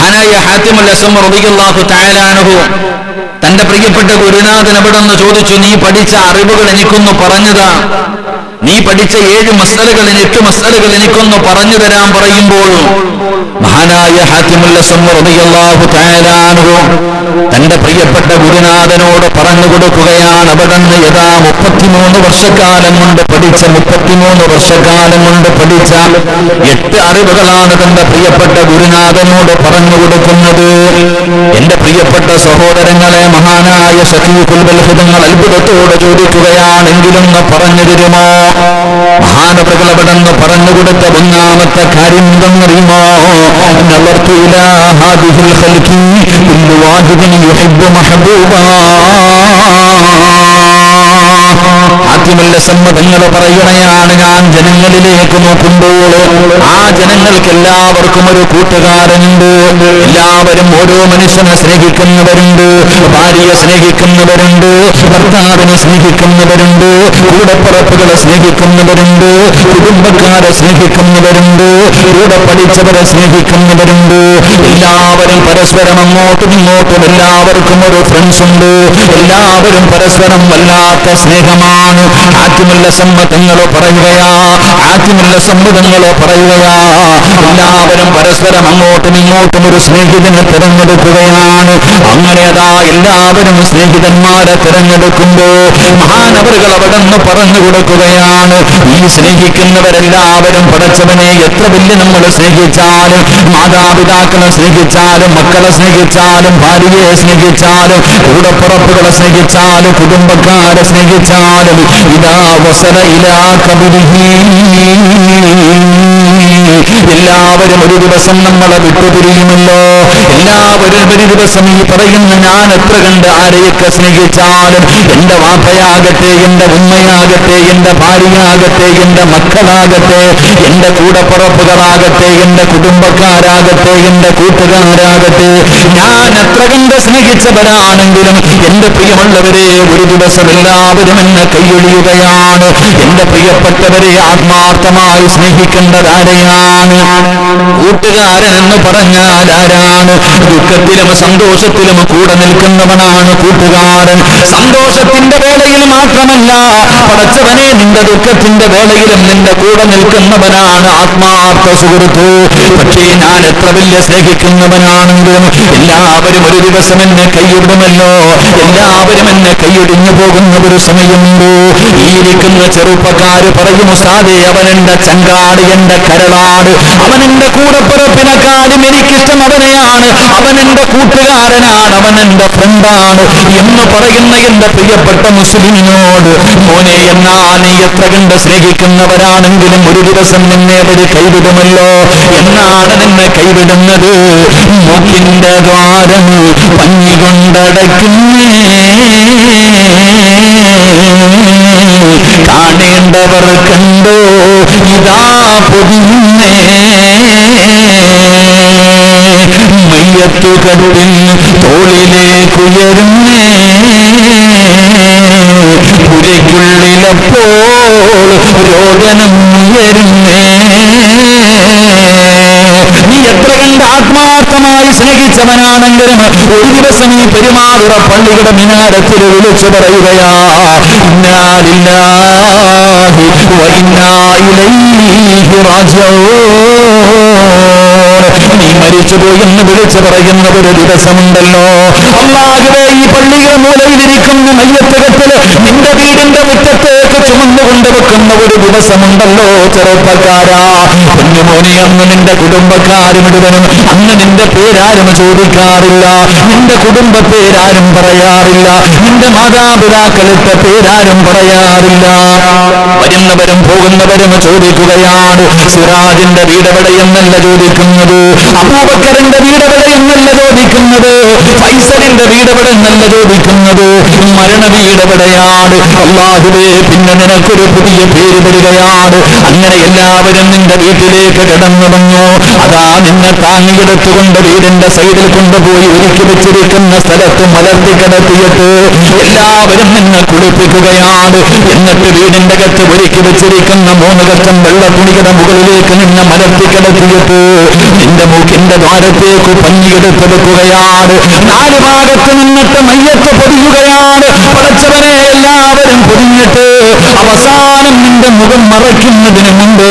മഹാനായ ഹാത്തിമുൽ അസ്സം റളിയല്ലാഹു തആല അൻഹു തന്റെ പ്രിയപ്പെട്ട ഗുരുനാഥൻ എവിടെന്ന് ചോദിച്ചു, നീ പഠിച്ച അറിവുകൾ എനിക്കൊന്ന് പറഞ്ഞതാ, നീ പഠിച്ച 7 മസ്അലകൾ 8 മസ്അലകൾ എനിക്കൊന്ന് പറഞ്ഞു തരാൻ പറയുമ്പോൾ മഹാനായ ഹാത്തിമുൽ അസ്സം റളിയല്ലാഹു തആല അൻഹു തന്റെ പ്രിയപ്പെട്ട ഗുരുനാഥനോട് പറഞ്ഞു കൊടുക്കുകയാണ്. അവിടുന്ന് യഥാ 33 വർഷക്കാലം കൊണ്ട് പഠിച്ച 8 അറിവുകളാണ് തന്റെ പ്രിയപ്പെട്ട ഗുരുനാഥനോട് പറഞ്ഞു കൊടുക്കുന്നത്. എന്റെ പ്രിയപ്പെട്ട സഹോദരങ്ങളെ, മഹാനായ ശഫീഖുൽ ബൽഹുദങ്ങൾ അത്ഭുതത്തോടെ ചോദിക്കുകയാണെങ്കിലും പറഞ്ഞു തരുമോ? മഹാനവറുകൾ അവിടുന്ന് പറഞ്ഞു കൊടുത്ത ഒന്നാമത്തെ കാര്യം എന്തെന്നറിയുമോ? നളർതു ഇലാ ഹാദിഹിൽ ഖൽഖി കുല്ലു വാഹിദിൻ യുഹിബ്ബു മഹബൂബാ. ഹാത്തിമുൽ അസ്സം തങ്ങൾ പറയുകയാണ്, ഞാൻ ജനങ്ങളിലേക്ക് നോക്കുമ്പോൾ ആ ജനങ്ങൾക്ക് എല്ലാവർക്കും ഒരു കൂട്ടുകാരനുണ്ട്. എല്ലാവരും ഓരോ മനുഷ്യനെ സ്നേഹിക്കുന്നവരുണ്ട്, ഭാര്യയെ സ്നേഹിക്കുന്നവരുണ്ട്, ഭർത്താവിനെ സ്നേഹിക്കുന്നവരുണ്ട്, കൂടപ്പുറപ്പുകളെ സ്നേഹിക്കുന്നവരുണ്ട്, കുടുംബക്കാരെ സ്നേഹിക്കുന്നവരുണ്ട്, കൂടെ പഠിച്ചവരെ സ്നേഹിക്കുന്നവരുണ്ട്. എല്ലാവരും പരസ്പരം അങ്ങോട്ടും ഇങ്ങോട്ടും എല്ലാവർക്കും ഒരു ഫ്രണ്ട്സ് ഉണ്ട്. എല്ലാവരും പരസ്പരം വല്ലാത്ത സ്നേഹമാണ്. ഹാത്തിമുൽ അസ്സം തങ്ങൾ പറയുകയാ, എല്ലാവരും പരസ്പരം അങ്ങോട്ടും ഇങ്ങോട്ടും ഒരു സ്നേഹിതനെ തിരഞ്ഞെടുക്കുകയാണ്. അങ്ങനെ അതാ എല്ലാവരും സ്നേഹിതന്മാരെ തിരഞ്ഞെടുക്കുമ്പോൾ മഹാനവറുകൾ അവിടെന്ന് പറഞ്ഞു കൊടുക്കുകയാണ്, ഈ സ്നേഹിക്കുന്നവരെല്ലാവരും പടച്ചവനെ എത്ര വലിയ നമ്മൾ സ്നേഹിച്ചാലും, മാതാപിതാക്കളെ സ്നേഹിച്ചാലും, മക്കളെ സ്നേഹിച്ചാലും, ഭാര്യയെ സ്നേഹിച്ചാലും, കൂടപ്പുറപ്പുകളെ സ്നേഹിച്ചാലും, കുടുംബക്കാരെ സ്നേഹിച്ചാലും, ഇതാ വസല ഇലാ ഖബരിഹി, എല്ലാവരും ഒരു ദിവസം നമ്മളെ വിട്ടുപിരിയുമല്ലോ. എല്ലാവരും ഒരു ദിവസം ഈ പറയുന്ന ഞാൻ എത്ര കണ്ട് ആരെയൊക്കെ സ്നേഹിച്ചാലും, എന്റെ വാപ്പയാകട്ടെ, എന്റെ ഉമ്മയാകട്ടെ, എന്റെ ഭാര്യയാകട്ടെ, എന്റെ മക്കളാകട്ടെ, എന്റെ കൂടപ്പുറപ്പുകളാകട്ടെ, എന്റെ കുടുംബക്കാരാകട്ടെ, എന്റെ കൂട്ടുകാരാകട്ടെ, ഞാൻ എത്ര കണ്ട് സ്നേഹിച്ചവരാണെങ്കിലും എന്റെ പ്രിയമുള്ളവരെ ഒരു ദിവസം എല്ലാവരും എന്നെ കൈയൊഴിയുകയാണ്. എന്റെ പ്രിയപ്പെട്ടവരെ ആത്മാർത്ഥമായി സ്നേഹിക്കേണ്ടതാരെയാണ്? കൂട്ടുകാരൻ എന്ന് പറഞ്ഞാൽ ആരാണ്? ദുഃഖത്തിലും സന്തോഷത്തിലും കൂടെ നിൽക്കുന്നവനാണ് കൂട്ടുകാരൻ. സന്തോഷത്തിന്റെ വേളയിൽ മാത്രമല്ല, പടച്ചവനെ നിന്റെ ദുഃഖത്തിന്റെ വേളയിലും നിന്റെ കൂടെ നിൽക്കുന്നവനാണ് ആത്മാർത്ഥ സുഹൃത്ത്. പക്ഷേ ഞാൻ എത്ര വലിയ സ്നേഹിക്കുന്നവനാണെങ്കിലും എല്ലാവരും ഒരു ദിവസം എന്നെ കൈയിടുമല്ലോ, എല്ലാവരും എന്നെ കൈയൊടിഞ്ഞു പോകുന്ന ഒരു സമയമുണ്ട്. ഈ ഇരിക്കുന്ന ചെറുപ്പക്കാര് പറയും, ഉസ്താദേ അവൻ എന്റെ ചങ്കാട്, എന്റെ കരളാട്, അവൻ എന്റെ കൂടപ്പിറപ്പിനെക്കാളും എനിക്കിഷ്ടം അവനെയാണ്, അവൻ എന്റെ കൂട്ടുകാരനാണ്, അവൻ എന്റെ ഫ്രണ്ടാണ് എന്ന് പറയുന്ന എന്റെ പ്രിയപ്പെട്ട മുസ്ലിമിനോട്, മോനെ എന്നാ നീ എത്ര കണ്ട് സ്നേഹിക്കുന്നവരാണെങ്കിലും ഒരു ദിവസം നിന്നെ അവർ കൈവിടുമല്ലോ. എന്നാണ് നിന്നെ കൈവിടുന്നത്? മൂക്കിന്റെ ദ്വാരം പഞ്ഞി കൊണ്ടടയ്ക്കുന്നേ, കാണേണ്ടവർ കണ്ടോ ഇതാ പൊതിഞ്ഞേ, മയ്യത്തു കട്ടിൽ തോളിലേക്കുയരുന്നേ, പുരയ്ക്കുള്ളിലപ്പോൾ രോദനം ഉയരുന്നേ. നീ എത്ര കണ്ട് ആത്മാർത്ഥമായി സ്നേഹിച്ചവനാണെങ്കിലും ഒരു ദിവസം ഈ പെരുമാതുറ പള്ളിയുടെ മിനാരത്തിൽ വിളിച്ചു പറയുകയാ, ഇന്നാ ലില്ലാഹി വ ഇന്നാ ഇലൈഹി റാജിഊൻ. നീ മരിച്ചുപോയി എന്ന് വിളിച്ചു പറയുന്ന ഒരു ദിവസമുണ്ടല്ലോ. അല്ലാഹുവേ, ഈ പള്ളിയുടെ മൂലയിലിരിക്കുന്ന മയ്യത്തുകത്തിൽ നിന്റെ വീടിന്റെ മുറ്റത്തേക്ക് ചുമന്നു കൊണ്ടുവെക്കുന്ന ഒരു ദിവസമുണ്ടല്ലോ. ചെറുപ്പക്കാരാ, കുഞ്ഞുമോനെ, അന്ന് നിന്റെ കുടുംബക്കാരും മുഴുവനും, അന്ന് നിന്റെ പേരാരും ചോദിക്കാറില്ല, നിന്റെ കുടുംബ പേരാരും പറയാറില്ല, നിന്റെ മാതാപിതാക്കളുടെ പേരാരും പറയാറില്ല. വരുന്നവരും പോകുന്നവരും ചോദിക്കുകയാണ്, സിറാജിന്റെ വീടെവിടെയെന്നല്ല ചോദിക്കുന്നത്, അബൂബക്കറിന്റെ വീടെവിടെയെന്നല്ല ചോദിക്കുന്നത്, ഫൈസലിന്റെ വീടെവിടെയെന്നല്ല ചോദിക്കുന്നത്, മരണ വീടെവിടെയാണ്. അല്ലാഹുവേ, പിന്നെ നിനക്കൊരു പുതിയ പേര് വരികയാണ്. അങ്ങനെ എല്ലാവരും നിന്റെ വീട്ടിലേക്ക് കിടന്നു വന്നു. അതാ നിന്നെ താങ്ങിയെടുത്തുകൊണ്ട് വീടിന്റെ സൈഡിൽ കൊണ്ടുപോയി ഒരുക്കി വെച്ചിരിക്കുന്ന സ്ഥലത്ത് മലർത്തി കിടത്തിയിട്ട് എല്ലാവരും നിന്നെ കുളിപ്പിക്കുകയാണ്. എന്നിട്ട് വീടിന്റെ അകത്ത് ഒരുക്കി വെച്ചിരിക്കുന്ന 3 കച്ചം വെള്ള തുണിയുടെ മുകളിലേക്ക് നിന്നെ മലർത്തി കിടത്തിയിട്ട് നിന്റെ മൂക്കിന്റെ ദ്വാരത്തേക്ക് പഞ്ഞിയെടുത്ത് വെക്കുകയാണ്. 4 ഭാഗത്ത് നിന്നിട്ട് മയ്യത്ത് പൊതിയുകയാണ്. പടച്ചവനെ എല്ലാവരും പൊതിഞ്ഞിട്ട് അവസാനം നിന്റെ മുഖം മറയ്ക്കുന്നതിന് മുമ്പ്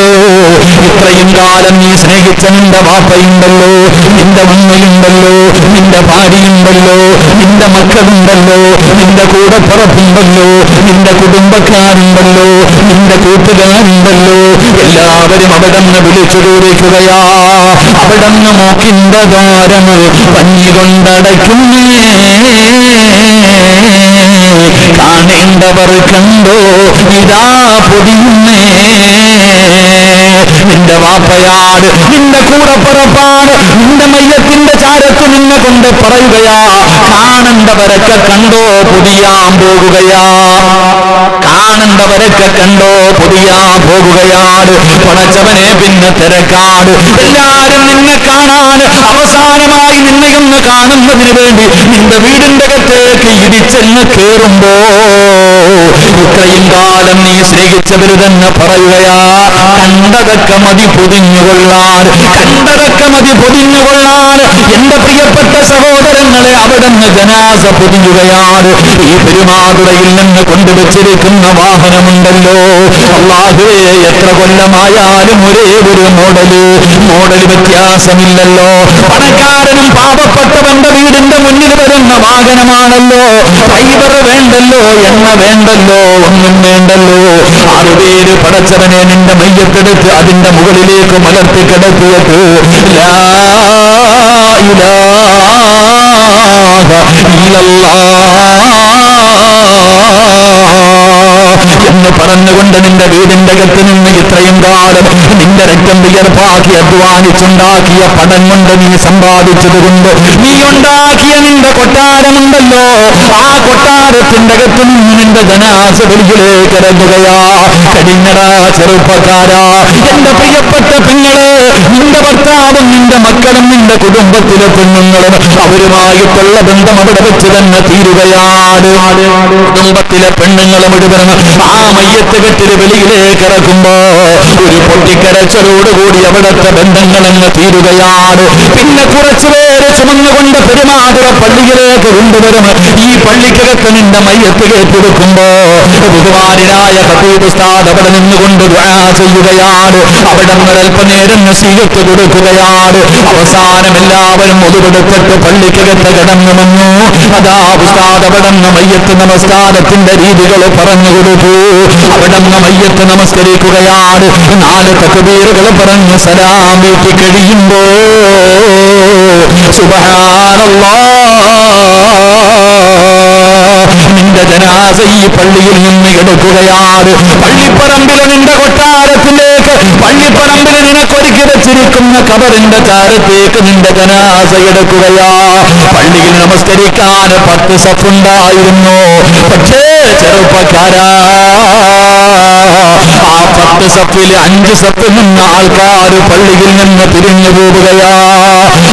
ഇത്രയും കാലം നീ സ്നേഹിച്ച നിന്റെ വാപ്പയുണ്ടല്ലോ, നിന്റെ ഉമ്മയുണ്ടല്ലോ, നിന്റെ ഭാര്യയുണ്ടല്ലോ, നിന്റെ മക്കളുണ്ടല്ലോ, നിന്റെ കൂടപ്പുറപ്പുണ്ടല്ലോ, നിന്റെ കുടുംബക്കാരുണ്ടല്ലോ, നിന്റെ കൂട്ടുകാരുണ്ടല്ലോ, എല്ലാവരും അവിടന്ന് വിളിച്ചു ചോദിക്കുകയാ. അവിടന്ന് മൂക്കിന്റെ ദ്വാരം പഞ്ഞി കൊണ്ടടയ്ക്കുന്നേ, കാണേണ്ടവർ കണ്ടോ ഇതാ പൊതിയുന്നേ. നിന്റെ വാപ്പയാണ്, നിന്റെ കൂടപ്പുറപ്പാണ്, നിന്റെ മയ്യത്തിന്റെ ചാരത്ത് നിന്നെ കൊണ്ട് പറയുകയാ, കാണേണ്ടവരൊക്കെ കണ്ടോ പൊതിയാൻ പോകുകയാ, കാണേണ്ടവരൊക്കെ കണ്ടോ പൊതിയാൻ പോകുകയാണ്. പടച്ചവനെ പിന്നെ തിരക്കാട്, എല്ലാരും നിന്നെ കാണാൻ, അവസാനമായി നിന്നെയൊന്ന് കാണുന്നതിന് വേണ്ടി നിന്റെ വീടിന്റെ അകത്തേക്ക് ഇടിച്ചെന്ന് കേറുമ്പോ ഇത്രയും കാലം നീ സ്നേഹിച്ചവര് തന്നെ പറയുകയാ, കണ്ടതൊക്കെ മതി പൊതിഞ്ഞുകൊള്ളാൻ, കണ്ടതൊക്കെ മതി പൊതിഞ്ഞുകൊള്ളാൻ. എന്റെ പ്രിയപ്പെട്ട സഹോദരങ്ങളെ, അവിടുന്ന് ജനാസ പൊതിഞ്ഞുകയാണ്. ഈ പെരുമാതുറയിൽ നിന്ന് കൊണ്ടുവച്ചിരിക്കുന്ന വാഹനമുണ്ടല്ലോ, അല്ലാഹുവേ, എത്ര കൊല്ലമായാലും ഒരേ ഒരു മോഡല് വ്യത്യാസമില്ലല്ലോ. പണക്കാരനും പാവപ്പെട്ടവന്റെ വീടിന്റെ മുന്നിൽ വരുന്ന വാഹനമാണല്ലോ. ഫൈബർ വേണ്ടല്ലോ, എണ്ണ വേണ്ടല്ലോ, ഒന്നും വേണ്ടല്ലോ. 6 പേര് പടച്ചവനെ നിന്റെ മയ്യത്തെടുത്ത് അതിന്റെ മുകളിലേക്ക് മലർത്തി കിടത്തിയിട്ട് ലാ ഇലാഹ എന്ന് പറഞ്ഞുകൊണ്ട് നിന്റെ വീടിന്റെ അകത്ത് നിന്ന് ഇത്രയും കാലം നിന്റെ രക്തം വിയർപ്പാക്കി അധ്വാനിച്ചുണ്ടാക്കിയ പണം കൊണ്ട് നീ സമ്പാദിച്ചതുകൊണ്ട് നീ ഉണ്ടാക്കിയ നിന്റെ കൊട്ടാരമുണ്ടല്ലോ, ആ കൊട്ടാരത്തിന്റെ അകത്ത് നിന്ന് നിന്റെ ജനാസ വെളിയിലേക്ക് ഇറങ്ങുകയാ. കടിഞ്ഞടാ ചെറുപ്പക്കാരാ, എന്റെ പ്രിയപ്പെട്ട പെങ്ങളെ, നിന്റെ ഭർത്താവും നിന്റെ മക്കളും നിന്റെ കുടുംബത്തിലെ പെണ്ണുങ്ങളും അവരുമായിട്ടുള്ള ബന്ധം അവിടെ വെച്ച് തന്നെ തീരുകയാണ്. കുടുംബത്തിലെ പെണ്ണുങ്ങൾ മുഴുവൻ ആ മയ്യത്ത് കെട്ടില് വെളിയിലേക്ക് ഇറക്കുമ്പോ ഒരു പൊട്ടിക്കരച്ചലോടുകൂടി അവിടുത്തെ ബന്ധങ്ങളെന്ന് തീരുകയാണ്. പിന്നെ കുറച്ചുപേര് ചുമന്നുകൊണ്ട് പെരുമാതുറ പള്ളിയിലേക്ക് കൊണ്ടുവരും. ഈ പള്ളിക്കകത്ത് നിന്റെ മയ്യത്ത് കയറ്റിവെക്കുമ്പോ ബഹുമാനായ ഖതീബ് ഉസ്താദ് അവിടെ നിന്നുകൊണ്ട് ദുആ ചെയ്യുകയാണ്. അവിടെ അല്പനേരം നസീഹത്ത് കൊടുക്കുകയാണ്. അവസാനം എല്ലാവരും ഒതുവെടുത്തിട്ട് പള്ളിക്കകത്ത് കിടന്നു വന്നു. അതാ ഉസ്താദ് അവിടെ മയ്യത്ത് നമസ്കാരത്തിന്റെ രീതികൾ പറഞ്ഞു കൊടുത്തു. അവിടെ മയ്യത്ത് നമസ്കരിക്കുകയാണ്. 4 തക്ബീറുകൾ പറഞ്ഞു സലാം വീട്ടി കഴിയുമ്പോ നിന്റെ ജനാസ ഈ പള്ളിയിൽ നിന്ന് എടുക്കുകയാണ്. പള്ളിപ്പറമ്പിലെ നിന്റെ കൊട്ടാരത്തിലേക്ക്, പള്ളിപ്പറമ്പിൽ നിനക്കൊരുക്കി വെച്ചിരിക്കുന്ന കബറിന്റെ ചാരത്തേക്ക് നിന്റെ ജനാസ എടുക്കുകയാ. പള്ളിയിൽ നമസ്കരിക്കാൻ 10 സഫുണ്ടായിരുന്നു. പക്ഷേ ചെറുപ്പക്കാരാ, ആ 10 സഫിൽ 5 സഫിൽ നിന്ന് ആൾക്കാർ പള്ളിയിൽ നിന്ന് പിരിഞ്ഞു പോവുകയാ.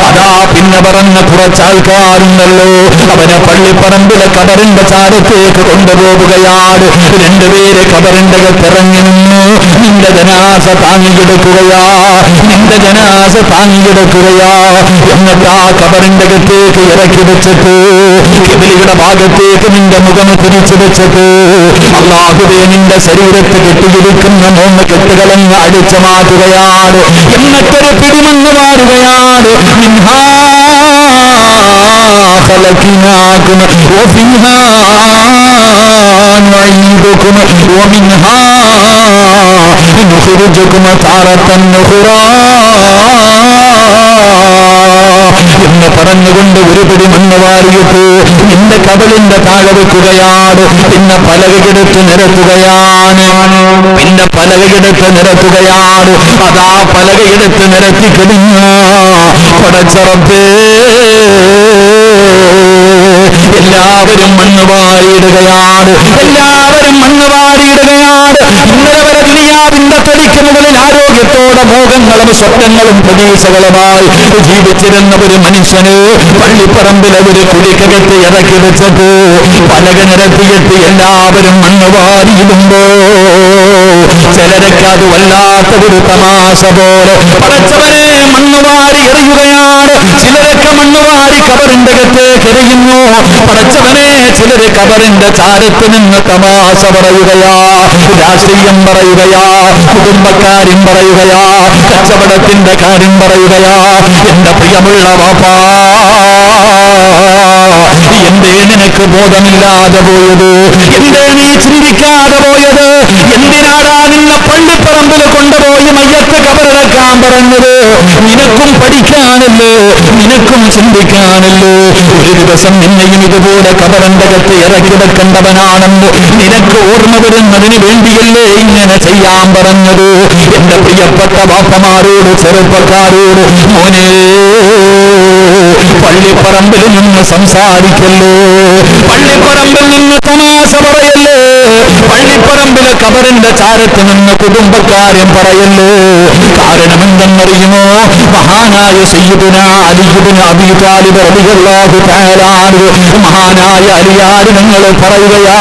അതാ പിന്നെ പറഞ്ഞ കുറച്ചാൾക്കാരുണ്ടല്ലോ, അവനെ പള്ളിപ്പറമ്പിലെ കബറിന്റെ ചാരത്തേക്ക് കൊണ്ടുപോവുകയാണ്. 2 പേര് കബറിന്റെ അകത്തിറങ്ങി നിന്നു. നിന്റെ ജനാസ താങ്ങിയെടുക്കുകയാ, നിന്റെ ജനാസ താങ്ങിയെടുക്കുകയാ. എന്നിട്ട് ആ കബറിന്റെ അകത്തേക്ക് ഇറക്കി വെച്ചിട്ട് കിബിലിയുടെ ഭാഗത്തേക്ക് നിന്റെ മുഖം തിരിച്ചു വെച്ചിട്ട് അല്ലാഹുവേ, നിന്റെ ശരീരത്ത് കെട്ടിയിരിക്കുന്ന 3 കെട്ടുകളെന്ന് അടിച്ചു മാറ്റുകയാണ്. എന്നിട്ടൊരു പിടിമണ്ണ് മാറുകയാണ്. خلقناكم وفيها نعيدكم ومنها نخرجكم تارة أخرى എന്ന് പറഞ്ഞുകൊണ്ട് ഒരു പിടി മണ്ണ് വാരിയിട്ട് നിന്റെ കബളിന്റെ താഴെ വെക്കുകയാണ്. പിന്നെ പലകയെടുത്ത് നിരത്തുകയാണ്. അതാ പലകയെടുത്ത് നിരത്തി കഴിഞ്ഞ പടച്ചറപ്പേ, എല്ലാവരും മണ്ണ് വാരിയിടുകയാണ്. ഇന്നലെ വരെ ദുനിയാവിന്റെ തൊടിക്ക് മുകളിൽ ആരോഗ്യത്തോടെ മോഹങ്ങളും സ്വപ്നങ്ങളും പ്രതീക്ഷകളുമായി ജീവിച്ചിരുന്ന ഒരു മനുഷ്യന് പള്ളിപ്പറമ്പിലെ ഒരു കുടിക്കകത്ത് ഇറക്കി വെച്ചപ്പോ പലക നിരത്തിയിട്ട് എല്ലാവരും മണ്ണ് വാരിയിടുമ്പോ ചിലരൊക്കെ അത് വല്ലാത്ത ഒരു തമാശ പോലെ പടച്ചവനെ മണ്ണുവാരി എറിയുകയാണ്. ചിലരൊക്കെ മണ്ണുവാരി കബറിന്റെ അകത്തേക്ക് എറിയുന്നു. പടച്ചവനെ ചിലര് കബറിന്റെ ചാരത്ത് നിന്ന് തമാശ പറയുകയാ, രാഷ്ട്രീയം പറയുകയാ, കുടുംബക്കാരും പറയുകയാ, കച്ചവടത്തിന്റെ കാര്യം പറയുകയാ. എന്റെ പ്രിയമുള്ള വാപ്പാ, എന്തേ നിനക്ക് ബോധമില്ലാതെ പോയത്? എന്തേ നീ ചിന്തിക്കാതെ പോയത്? എന്തിനാടാ നിന്നെ പള്ളിപ്പറമ്പിൽ കൊണ്ടുപോയി മയ്യത്ത് കബറടക്കാൻ പറഞ്ഞത്? നിനക്കും പഠിക്കാനല്ലേ, നിനക്കും ചിന്തിക്കാനല്ലേ? ഒരു ദിവസം നിന്നെയും ഇതുപോലെ കബറിന്റെ അകത്ത് ഇറക്കി വെക്കേണ്ടവനാണെന്ന് നിനക്ക് ഓർമ്മ വരുന്നതിന് വേണ്ടിയല്ലേ ഇങ്ങനെ ചെയ്യാൻ പറഞ്ഞത്? എന്റെ പ്രിയപ്പെട്ട ബാപ്പമാരോട്, ചെറുപ്പക്കാരോട്, മോനെ പള്ളിപ്പറമ്പിൽ നിന്ന് സംസാരിക്കല്ലേ, പള്ളിപ്പറമ്പിൽ നിന്ന് തമാശ പറയല്ലേ, പള്ളിപ്പറമ്പിലെ കബറിന്റെ ചാരത്ത് നിന്ന് കുടുംബക്കാരും പറയല്ലേ. കാരണം എന്തെന്നറിയുമോ? മഹാനായ സയ്യിദുനാ അലി ഇബ്നു അബീ ത്വാലിബ് റളിയല്ലാഹു തആല അൻഹു, മഹാനായ അലിയാർ നിങ്ങൾ പറയുകയാ,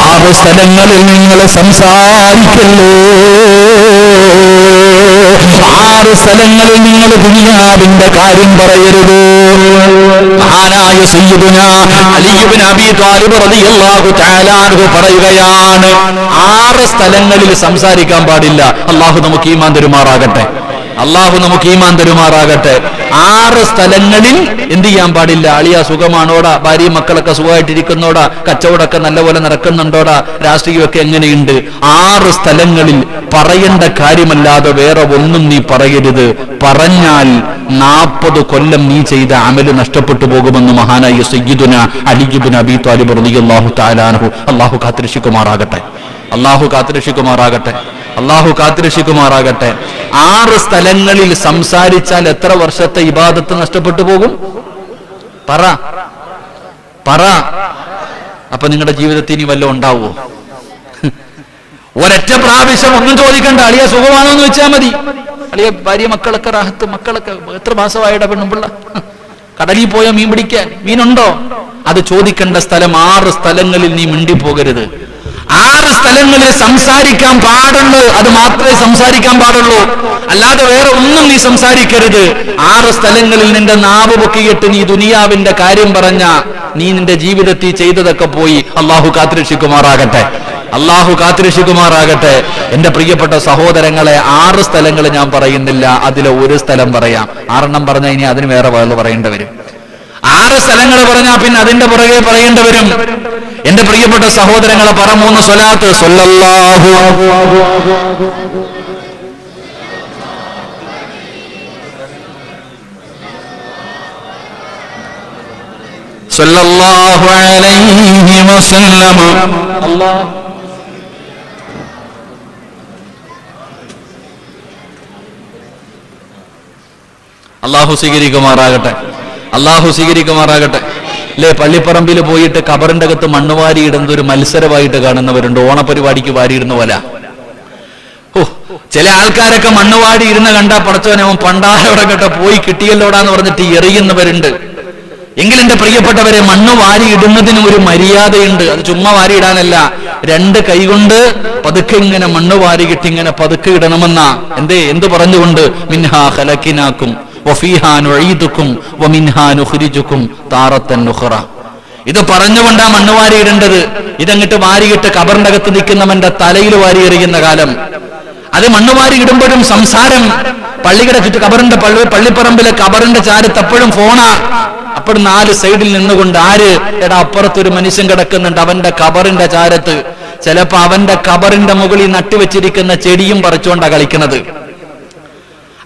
6 സ്ഥലങ്ങളിൽ നിങ്ങൾ സംസാരിക്കല്ലേ, 6 സ്ഥലങ്ങളിൽ നിങ്ങൾ ദുനിയാവിന്റെ കാര്യം പറയരുത്. മഹാനായ സയ്യിദുനാ അലി ഇബ്നു അബീ ത്വാലിബ് റളിയല്ലാഹു തആല അൻഹു പറയുകയാണ്, 6 സ്ഥലങ്ങളിൽ സംസാരിക്കാൻ പാടില്ല. അല്ലാഹു നമുക്ക് ഈമാൻ തരുമാറാകട്ടെ, അല്ലാഹു നമുക്ക് ഈമാൻ തരുമാറാകട്ടെ. 6 സ്ഥലങ്ങളിൽ എന്ത് ചെയ്യാൻ പാടില്ല? അളിയ സുഖമാണോടാ, ഭാര്യയും മക്കളൊക്കെ സുഖമായിട്ടിരിക്കുന്നോടാ, കച്ചവടമൊക്കെ നല്ലപോലെ നടക്കുന്നുണ്ടോടാ, രാഷ്ട്രീയമൊക്കെ എങ്ങനെയുണ്ട്? 6 സ്ഥലങ്ങളിൽ പറയേണ്ട കാര്യമല്ലാതെ വേറെ ഒന്നും നീ പറയരുത്. പറഞ്ഞാൽ 40 കൊല്ലം നീ ചെയ്ത അമല് നഷ്ടപ്പെട്ടു പോകുമെന്ന് മഹാനായ സയ്യിദുനാ അലി ഇബ്നു അബീ ത്വാലിബ് റളിയല്ലാഹു തആല അൻഹു. അല്ലാഹു കാത്തുരക്ഷിക്കുമാറാകട്ടെ, അല്ലാഹു കാത്തുരക്ഷിക്കുമാറാകട്ടെ, അല്ലാഹു കാത്തുരക്ഷിക്കുമാറാകട്ടെ. 6 സ്ഥലങ്ങളിൽ സംസാരിച്ചാൽ എത്ര വർഷത്തെ ഇബാദത്ത് നഷ്ടപ്പെട്ടു പോകും? പറ പറ. അപ്പൊ നിങ്ങളുടെ ജീവിതത്തിൽ ഇനി വല്ലതും ഉണ്ടാവോ? ഒരൊറ്റ പ്രാവശ്യം ഒന്നും ചോദിക്കണ്ട, അളിയ സുഖമാണോ എന്ന് വെച്ചാൽ മതി. അളിയ ഭാര്യ മക്കളൊക്കെ റാഹത്ത്, മക്കളൊക്കെ എത്ര മാസമായിട പെണ്ണുമ്പിള്ള, കടലിൽ പോയോ മീൻ പിടിക്കാൻ, മീനുണ്ടോ? അത് ചോദിക്കേണ്ട സ്ഥലം 6 സ്ഥലങ്ങളിൽ നീ മിണ്ടിപ്പോകരുത്. 6 സ്ഥലങ്ങളിൽ സംസാരിക്കാൻ പാടുള്ളൂ, അത് മാത്രമേ സംസാരിക്കാൻ പാടുള്ളൂ, അല്ലാതെ വേറെ ഒന്നും നീ സംസാരിക്കരുത്. 6 സ്ഥലങ്ങളിൽ നിന്റെ നാവ് പൊക്കിയിട്ട് നീ ദുനിയാവിന്റെ കാര്യം പറഞ്ഞ നീ നിന്റെ ജീവിതത്തിൽ ചെയ്തതൊക്കെ പോയി. അല്ലാഹു കാത്തുരക്ഷിക്കുമാറാകട്ടെ, അല്ലാഹു കാത്തുരക്ഷിക്കുമാറാകട്ടെ. എന്റെ പ്രിയപ്പെട്ട സഹോദരങ്ങളെ, 6 സ്ഥലങ്ങൾ ഞാൻ പറയുന്നില്ല, അതിലെ ഒരു സ്ഥലം പറയാം. 6 പറഞ്ഞാൽ ഇനി അതിന് വേറെ വേറെ പറയേണ്ടി വരും. 6 സ്ഥലങ്ങൾ പറഞ്ഞാൽ പിന്നെ അതിന്റെ പുറകെ പറയേണ്ടി വരും. എന്റെ പ്രിയപ്പെട്ട സഹോദരങ്ങളെ, പറ 3 സ്വലാത്ത്. സ്വല്ലല്ലാഹു സ്വല്ലല്ലാഹു അലൈഹി വസല്ലം. അല്ലാഹു സ്വീകരിക്കുമാറാകട്ടെ, അല്ലാഹു സ്വീകരിക്കുമാറാകട്ടെ. അല്ലേ, പള്ളിപ്പറമ്പിൽ പോയിട്ട് കബറിന്റെ അകത്ത് മണ്ണുവാരി ഇടുന്നത് ഒരു മത്സരമായിട്ട് കാണുന്നവരുണ്ട്, ഓണപരിപാടിക്ക് വാരിയിടുന്ന പോലെ. ചില ആൾക്കാരൊക്കെ മണ്ണുവാടി ഇരുന്ന് കണ്ടാ പടച്ചവനെ അവൻ പണ്ടാരോടെ കേട്ട പോയി കിട്ടിയല്ലോടാന്ന് പറഞ്ഞിട്ട് എറിയുന്നവരുണ്ട്. എങ്കിൽ എന്റെ പ്രിയപ്പെട്ടവരെ, മണ്ണ് വാരി ഇടുന്നതിന് ഒരു മര്യാദയുണ്ട്. അത് ചുമ്മാ വാരി ഇടാനല്ല, 2 കൈകൊണ്ട് പതുക്കെ ഇങ്ങനെ മണ്ണ് വാരി കിട്ടി ഇങ്ങനെ പതുക്കെ ഇടണമെന്നാ. എന്ത് പറഞ്ഞുകൊണ്ട്? മിൻഹാ ഖലഖനാകും വഫീഹാ നുഈദുകും വമിൻഹാ നുഖ്രിജുകും താറത്തൻ നുഖറ. ഇത് പറഞ്ഞുകൊണ്ടാ മണ്ണ് വാരി ഇടേണ്ടത്. ഇതങ്ങിട്ട് വാരിയിട്ട് കബറിന്റെ അകത്ത് നിൽക്കുന്നവന്റെ തലയിൽ വാരി എറിയുന്ന കാലം. അത് മണ്ണുവാരി ഇടുമ്പോഴും സംസാരം. പള്ളിയുടെ ചുറ്റും കബറിന്റെ പള്ളിപ്പറമ്പിലെ കബറിന്റെ ചാരത്ത് എപ്പോഴും ഫോണാ. അപ്പോൾ 4 സൈഡിൽ നിന്നുകൊണ്ട് എടാ അപ്പുറത്തൊരു മനുഷ്യൻ കിടക്കുന്നുണ്ട്, അവന്റെ കബറിന്റെ ചാരത്ത്. ചിലപ്പോ അവന്റെ കബറിന്റെ മുകളിൽ നട്ടുവെച്ചിരിക്കുന്ന ചെടിയും പറിച്ചുകൊണ്ടാ കളിക്കുന്നത്.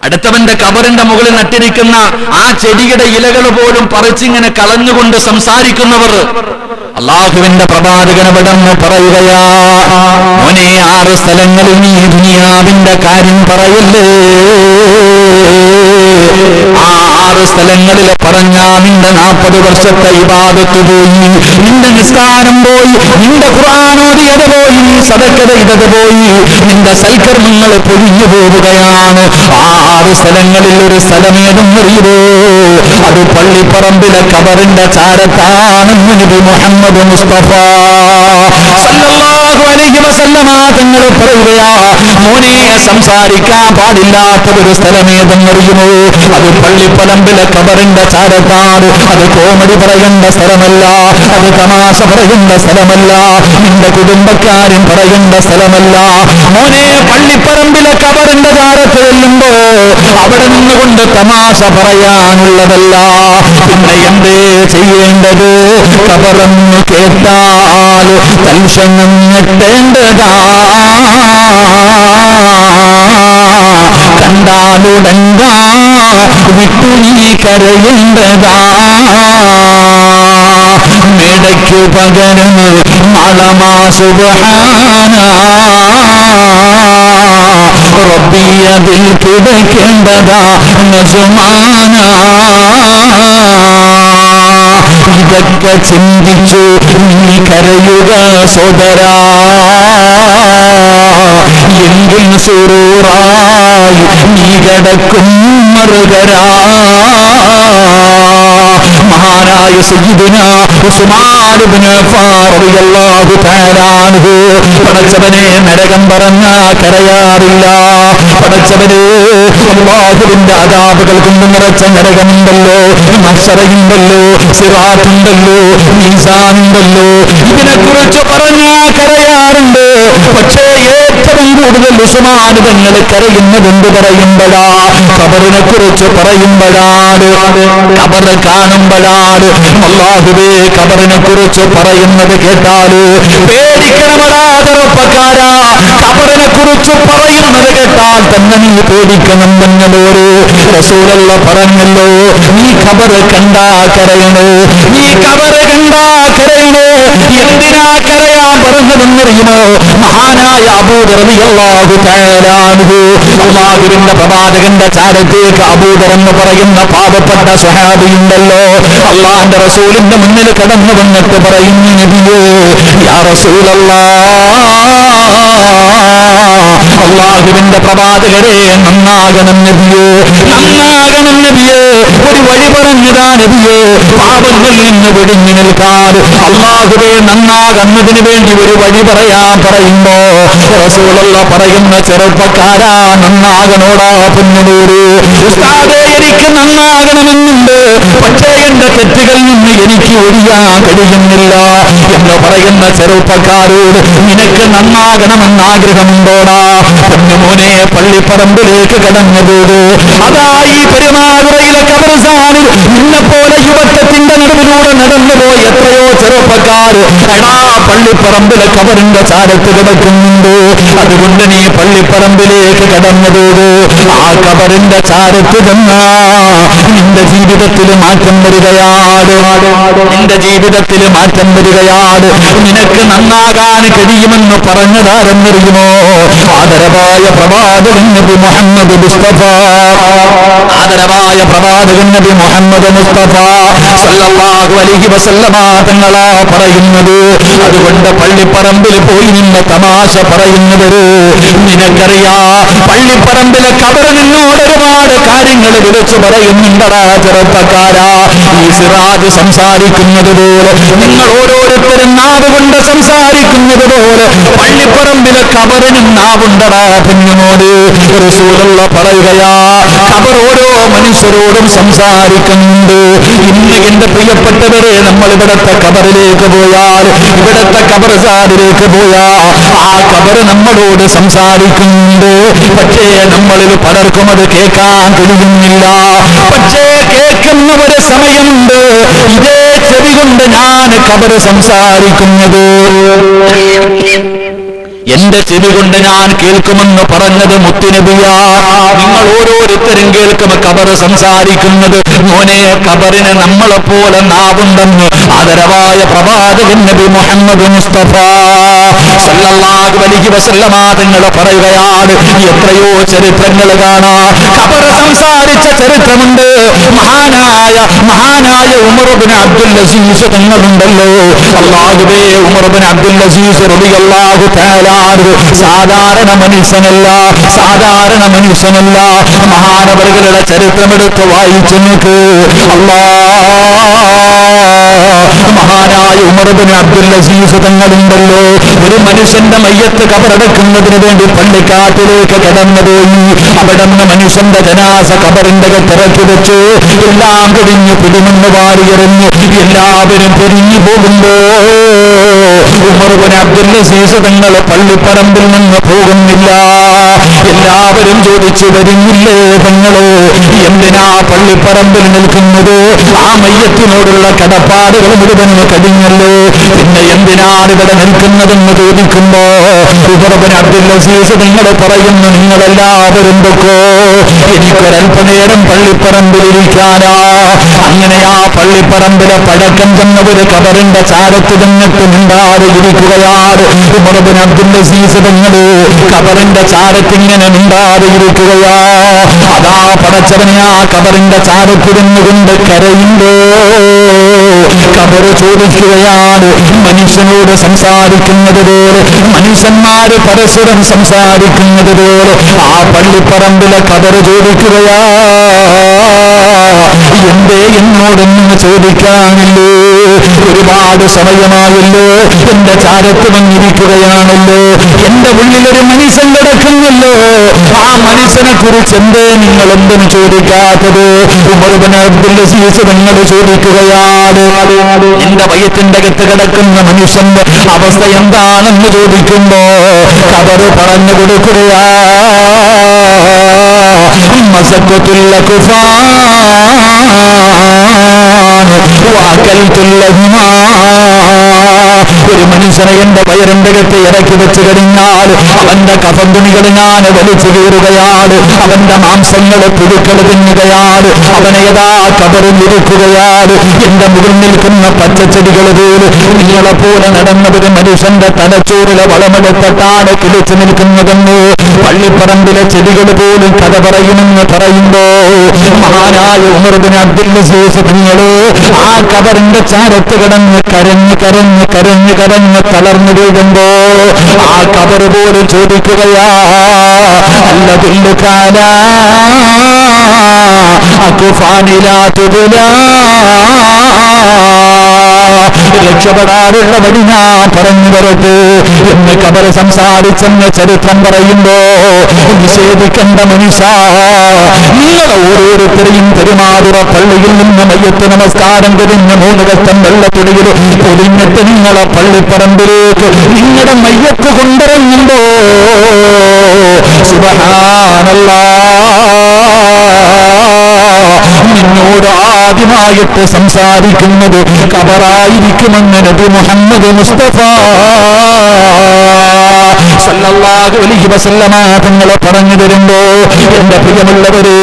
അടുത്തവന്റെ കബറിന്റെ മുകളിൽ നട്ടിരിക്കുന്ന ആ ചെടിയുടെ ഇലകൾ പോലും പറിച്ചിങ്ങനെ കളഞ്ഞുകൊണ്ട് സംസാരിക്കുന്നവർ. അള്ളാഹുവിന്റെ പ്രവാചകനവിടെന്ന് പറയുകയാ, മോനെ 6 സ്ഥലങ്ങളിൽ നീ ദുനിയാവിന്റെ കാര്യം പറയല്ലേ. ആ 6 സ്ഥലങ്ങളിൽ പറഞ്ഞാ നിന്റെ 40 വർഷത്തെ ഇബാദത്ത് പോയി, നിന്റെ നിസ്കാരം പോയി, നിന്റെ ഖുർആൻ ഓതിയത് പോയി, നീ സദഖ ചെയ്തത് പോയി, നിന്റെ സൽക്കർമ്മങ്ങൾ പൊഴിഞ്ഞു പോവുകയാണ്. ആ 6 സ്ഥലങ്ങളിൽ ഒരു സ്ഥലമേതെന്നറിയുമോ? അത് പള്ളിപ്പറമ്പിലെ കബറിന്റെ ചാരത്താണെന്ന് നബി മുഹമ്മദ് മുസ്തഫ സല്ലല്ലാഹു അലൈഹി വസല്ലമ തങ്ങൾ പറയുകയാ, മോനെ സംസാരിക്കാൻ പാടില്ലാത്ത ഒരു സ്ഥലമേതെന്നറിയുമോ? അത് പള്ളിപ്പറമ്പിലെ ഖബറിന്റെ ചാരത്താണ്. അത് കോമഡി പറയേണ്ട സ്ഥലമല്ല, അത് തമാശ പറയേണ്ട സ്ഥലമല്ല, നിന്റെ കുടുംബക്കാരും പറയേണ്ട സ്ഥലമല്ല. മോനെ പള്ളിപ്പറമ്പിലെ ഖബറിന്റെ ചാരത്ത് ചെല്ലുമ്പോ അവിടെ നിന്നുകൊണ്ട് തമാശ പറയാനുള്ളതല്ല. പിന്നെ എന്തേ ചെയ്യേണ്ടത്? ഖബറെന്ന് കേട്ടാൽ തൽക്ഷണം ഞെട്ടേണ്ടതാ, കണ്ടാലുടങ്കാ വിട്ടു നീ കരയേണ്ടതാ. മേടയ്ക്കു പകരം അളമാ സുബ്ഹാന റബ്ബിയതിൽ കിടക്കേണ്ടതാ നസുമാന. ഇതൊക്കെ ചിന്തിച്ചു നീ കരയുക സോദരാ, എങ്കിൽ സുറൂറായി നീ കിടക്കും മറുകരാ. മഹാനായ സയ്യിദുനാ ഉസ്മാൻ ഇബ്നു അഫ്ഫാൻ റളിയല്ലാഹു തആല അൻഹു, പടച്ചവനെ നരകം പറഞ്ഞ കരയാറില്ല. പടച്ചവനെ അല്ലാഹുവിന്റെ അദാബുകൾ കൊണ്ട് നിറച്ച നരകമുണ്ടല്ലോ, മഹ്ശറയുണ്ടല്ലോ, സിറാത്തുണ്ടല്ലോ, മീസാനുണ്ടല്ലോ, ഇതിനെക്കുറിച്ച് പറഞ്ഞാ കരയാറുണ്ട്. പക്ഷേ ഏറ്റവും കൂടുതൽ ഉസ്മാൻ തങ്ങൾ കരയുന്നതെന്ത് പറയുമ്പോഴാ? ഖബറിനെ കുറിച്ച് പറയുമ്പോഴാണ്, ഖബർ കാണുമ്പോഴാണ്. അല്ലാഹുവേ, ഖബറിനെ കുറിച്ച് പറയുന്നത് കേട്ടാല് പേടിക്കണമടാ ചെറുപ്പക്കാരാ. ഖബറിനെ കുറിച്ച് പറയുന്നത് കേട്ടാൽ തന്നെ നീ പേടിക്കണം. എന്നോട് റസൂലുള്ള പറഞ്ഞല്ലോ, നീ ഖബർ കണ്ടാ കരയണോ, നീ ഖബർ കണ്ടാ കരയണോ. എന്തിനാ കരയാൻ പറഞ്ഞതെന്നറിയുമോ? മഹാനായ അബൂ റളിയല്ലാഹു തആല അൻഹു, അല്ലാഹുവിന്റെ പ്രവാചകന്റെ ചാരത്തേക്ക് അബൂദർ എന്ന് പറയുന്ന പാവപ്പെട്ട സ്വഹാബിയുണ്ടല്ലോ, അല്ലാഹുവിന്റെ റസൂലിന്റെ മുന്നിൽ കടന്നു വന്നിട്ട് പറയുന്നു, നബിയേ യാ റസൂലല്ലാഹ്, അല്ലാഹുവിന്റെ പ്രവാചകരെ നന്നാകണം നബിയേ, നന്നാകണം നബിയേ, ഒരു വഴി പറഞ്ഞതാ നബിയേ, പാപത്തിൽ നിന്ന് വെടിഞ്ഞു നിൽക്കാൻ. അല്ലാഹുവേ, നന്നാകുന്നതിന് വേണ്ടി ഒരു വഴി പറയാൻ പറയുമ്പോ റസൂലുള്ള പറയുന്ന, ചെറുപ്പക്കാരാ നന്നാകണോടാ പൊന്നുകൂടി. ഉസ്താദേ, എനിക്ക് നന്നാകണമെന്നുണ്ട്, പക്ഷേ എന്റെ തെറ്റുകളിൽ നിന്ന് എനിക്ക് ഒഴിയാൻ കഴിയുന്നില്ല എന്ന് പറയുന്ന ചെറുപ്പക്കാരോട് നിനക്ക് നന്നാകണമെന്ന് ആഗ്രഹമുണ്ടോടാ? പൊന്നുമോനെ, പള്ളിപ്പറമ്പിലേക്ക് കടന്നതോട് അതായി പെരുമാതുറയിലെ ഖബർസ്ഥാനിൽ നിന്നെപ്പോലെ യുവത്വത്തിന്റെ നടുവിലൂടെ നടന്നുപോയി എത്രയോ ചെറുപ്പക്കാർ എടാ പള്ളിപ്പറമ്പിലെ ഖബറിന്റെ ചാരത്ത് കിടക്കുന്നുണ്ട്. അതുകൊണ്ട് നീ പള്ളിപ്പറമ്പിലേക്ക് കടന്നതോട് ആ ഖബറിന്റെ ചാരത്ത് ചെന്നാ നിന്റെ ജീവിതത്തിൽ മാറ്റം വരികയാണ്, നിന്റെ ജീവിതത്തിൽ മാറ്റം വരികയാണ്. നിനക്ക് നന്നാകാൻ കഴിയുമെന്ന് പറഞ്ഞതാരെന്നറിയുമോ? ആദരവായ പ്രവാചകൻ നബി മുഹമ്മദ് മുസ്തഫ, ആദരവായ പ്രവാചകൻ നബി മുഹമ്മദ് മുസ്തഫ സല്ലല്ലാഹു അലൈഹി വസല്ലമ തങ്ങളാ പറയുന്നത്. അതുകൊണ്ട് പള്ളിപ്പറമ്പിൽ പോയി നിന്ന് തമാശ പറയുന്നവര്, നിനക്കറിയാ പള്ളിപ്പറമ്പിലെ ഖബർ നിന്നോട് ഒരുപാട് കാര്യങ്ങൾ വിളിച്ചു പറയുന്നുണ്ടടാ ചെറുപ്പക്കാരാ. ഈ സിറാജ് സംസാരിക്കുന്നത് പോലെ, നിങ്ങൾ ഓരോരുത്തരും നാവ് കൊണ്ട് സംസാരിക്കുന്നത് പോലെ പള്ളിപ്പറമ്പിലെ ഖബറിനും നാവുണ്ടടാ കുഞ്ഞുമോട്. റസൂലുള്ള പറയുകയാ, ഖബർ ഓരോ മനുഷ്യരോടും സംസാരിക്കുന്നുണ്ട്. ഇന്ന് എന്റെ പ്രിയപ്പെട്ടവരെ, നമ്മൾ ഇവിടത്തെ ഖബറിലേക്ക് പോയാൽ, ഇവിടത്തെ ഖബർസ്ഥാനിലേക്ക് പോയാൽ ആ ഖബർ നമ്മളോട് സംസാരിക്കുന്നുണ്ട്. പക്ഷേ നമ്മളിൽ പലർക്കും അത് കേൾക്കാൻ കഴിയുന്നില്ല. പക്ഷേ കേൾക്കുന്ന ഒരു സമയമുണ്ട്, ഇതേ ചെവി കൊണ്ട് ഞാൻ ഖബർ സംസാരിക്കുന്നത്, എന്റെ ചെവി കൊണ്ട് ഞാൻ കേൾക്കുമെന്ന് പറഞ്ഞത് മുത്തുനബിയാ. നിങ്ങൾ ഓരോരുത്തരും കേൾക്കും ഖബർ സംസാരിക്കുന്നത്. മോനെ, ഖബറിന് നമ്മളെപ്പോലെ നാവുണ്ടെന്ന് ആദരവായ പ്രവാചകൻ നബി മുഹമ്മദ് മുസ്തഫ സല്ലല്ലാഹു അലൈഹി വസല്ലമ തങ്ങൾ പറയുകയാണ്. എത്രയോ ചരിത്രങ്ങൾ കാണാം, ഖബർ സംസാരിച്ച ചരിത്രമുണ്ട്. മഹാനായ ഉമർ ഇബ്നു അബ്ദുൽ അസീസ് തങ്ങളുണ്ടല്ലോ, അല്ലാഹുവേ, ഉമർ ഇബ്നു അബ്ദുൽ അസീസ് റളിയല്ലാഹു തആല സാധാരണ മനുഷ്യനല്ല, സാധാരണ മനുഷ്യനല്ല. മഹാനവറുകളുടെ ചരിത്രമെടുത്ത് വായിച്ചു നോക്ക്. മഹാനായ ഉമർ ഇബ്നു അബ്ദുൽ അസീസ് തങ്ങളുണ്ടല്ലോ, ഒരു മനുഷ്യന്റെ മയ്യത്ത് കബറടക്കുന്നതിന് വേണ്ടി പള്ളിക്കാട്ടിലേക്ക് കടന്നുപോയി. അവിടെ നിന്ന് മനുഷ്യന്റെ ജനാസ കബറിന്റെ അകത്തിറക്കി വെച്ചു. എല്ലാം പിടിഞ്ഞു പിടിമെന്ന് വാരിയെറിഞ്ഞു. എല്ലാവരും പിരിഞ്ഞു പോകുമ്പോ ഉമർ ഇബ്നു അബ്ദുൽ അസീസ് തങ്ങൾ പള്ളിപ്പറമ്പിൽ നിന്ന് പോകുന്നില്ല. എല്ലാവരും ചോദിച്ചു, വരുന്നില്ലേ തങ്ങള്? എന്തിനാ പള്ളിപ്പറമ്പിൽ നിൽക്കുന്നത്? ആ മയ്യത്തിനോടുള്ള കടപ്പാടുകൾ മുഴുവൻ കഴിഞ്ഞല്ലോ, പിന്നെ എന്തിനാണ് ഇവിടെ നിൽക്കുന്നതെന്ന് ചോദിക്കുമ്പോ ഉമർ ഇബ്നു അബ്ദുൽ അസീസ് തങ്ങൾ പറയുന്നു, നിങ്ങളെല്ലാവരും പൊക്കോ, എനിക്കൊരൽപ്പനേരം പള്ളിപ്പറമ്പിൽ ഇരിക്കാനാ. അങ്ങനെ ആ പള്ളിപ്പറമ്പിലെ പഴക്കം ചെന്ന ഒരു കബറിന്റെ ചാരത്ത് നിന്നിട്ട് മിണ്ടാതെ ഇരിക്കുകയാണ് ഉമർ ഇബ്നു അബ്ദുൽ അസീസ് തങ്ങൾ. കബറിന്റെ ചാരത്തിങ്ങനെ മിണ്ടാതെ ഇരിക്കുകയാ. അതാ പടച്ചവനെ ആ കബറിന്റെ ചാരത്തിരുന്നുകൊണ്ട് കരയുമ്പോ കബർ ചോദിക്കുകയാണ്, മനുഷ്യനോട് സംസാരിക്കുന്നത് പോലെ, മനുഷ്യന്മാര് പരസ്പരം സംസാരിക്കുന്നത് പോലെ ആ പള്ളിപ്പറമ്പിലെ കബർ ചോദിക്കുകയാ, എന്തേ എന്നോടൊന്നും ചോദിക്കാനില്ലേ? ഒരുപാട് സമയമായല്ലോ, എന്റെ ചാരത്ത് വന്നിരിക്കുകയാണല്ലോ, എന്റെ ഉള്ളിലൊരു മനുഷ്യൻ കിടക്കുന്നല്ലോ, ആ മനുഷ്യനെ കുറിച്ച് എന്തേ നിങ്ങൾ എന്തിനു ചോദിക്കാത്തത്? ഉമർ ഇബ്നു അബ്ദുൽ അസീസ് തങ്ങൾ ചോദിക്കുകയാണ്, എന്റെ വയറ്റിന്റെ അകത്ത് കിടക്കുന്ന മനുഷ്യന്റെ അവസ്ഥ എന്താണെന്ന് ചോദിക്കുമ്പോ കബർ പറഞ്ഞു കൊടുക്കുകയാ, മസഖത്തുൽ കുഫാൻ വഅകൽതുല്ലഹുമാ. ഒരു മനുഷ്യനെ എന്റെ വയറിന്റെ അകത്ത് ഇറക്കി വെച്ച് കഴിഞ്ഞാൽ അവന്റെ കഫൻ തുണികൾ ഞാൻ വലിച്ചു കീറുകയാണ്, അവന്റെ മാംസങ്ങൾ പുഴുക്കൾ തിന്നുകയാണ്, അവനെ യഥാ കബറിൽ ഇരിക്കുകയാണ്. എന്റെ മുകളിൽ നിൽക്കുന്ന പച്ചച്ചെടികൾ പോലും നിങ്ങളെ പോലെ നടന്ന ഒരു മനുഷ്യന്റെ തലച്ചോറിലെ വളമെടുത്തിട്ടാണ് കിളിച്ചു നിൽക്കുന്നതെന്ന് പള്ളിപ്പറമ്പിലെ ചെടികൾ പോലും കഥ പറയുമെന്ന് പറയുമ്പോ മഹാനായ ഉമർ ഇബ്നു അബ്ദുൽ അസീസ് തങ്ങൾ ആ കബറിന്റെ ചാരത്ത് കിടന്ന് കരഞ്ഞ് കരഞ്ഞ് കരഞ്ഞ് കരഞ്ഞ് തളർന്നു വീഴുമ്പോ ആ കബർ പോലും ചോദിക്കുകയാ, അല്ലതുല്ലു കാലാ അകുഫാനിലാ തുബുലാ. രക്ഷപ്പെടാനുള്ള വഴി ഞാൻ പറഞ്ഞു വരട്ടെ എന്ന് കബർ സംസാരിച്ചെന്ന് ചരിത്രം പറയുമ്പോ നിഷേധിക്കേണ്ട മനുഷ്യ, നിങ്ങൾ ഓരോരുത്തരെയും പെരുമാതുറ പള്ളിയിൽ നിന്ന് മയ്യത്ത് നമസ്കാരം കഴിഞ്ഞ് 3 കഷ്ടം വെള്ളത്തുണിയിൽ പൊതിഞ്ഞിട്ട് നിങ്ങളെ പള്ളിപ്പറമ്പിലേക്ക് നിങ്ങളുടെ മയ്യത്ത് കൊണ്ടിറങ്ങുമ്പോ നിന്നോട് ആദ്യമായിട്ട് സംസാരിക്കുന്നത് കബറായിരിക്കുമെന്ന് നബി മുഹമ്മദ് മുസ്തഫ സല്ലല്ലാഹു അലൈഹി വസല്ലമ തങ്ങൾ പറഞ്ഞു തരുമ്പോ എന്റെ പ്രിയമുള്ളവര്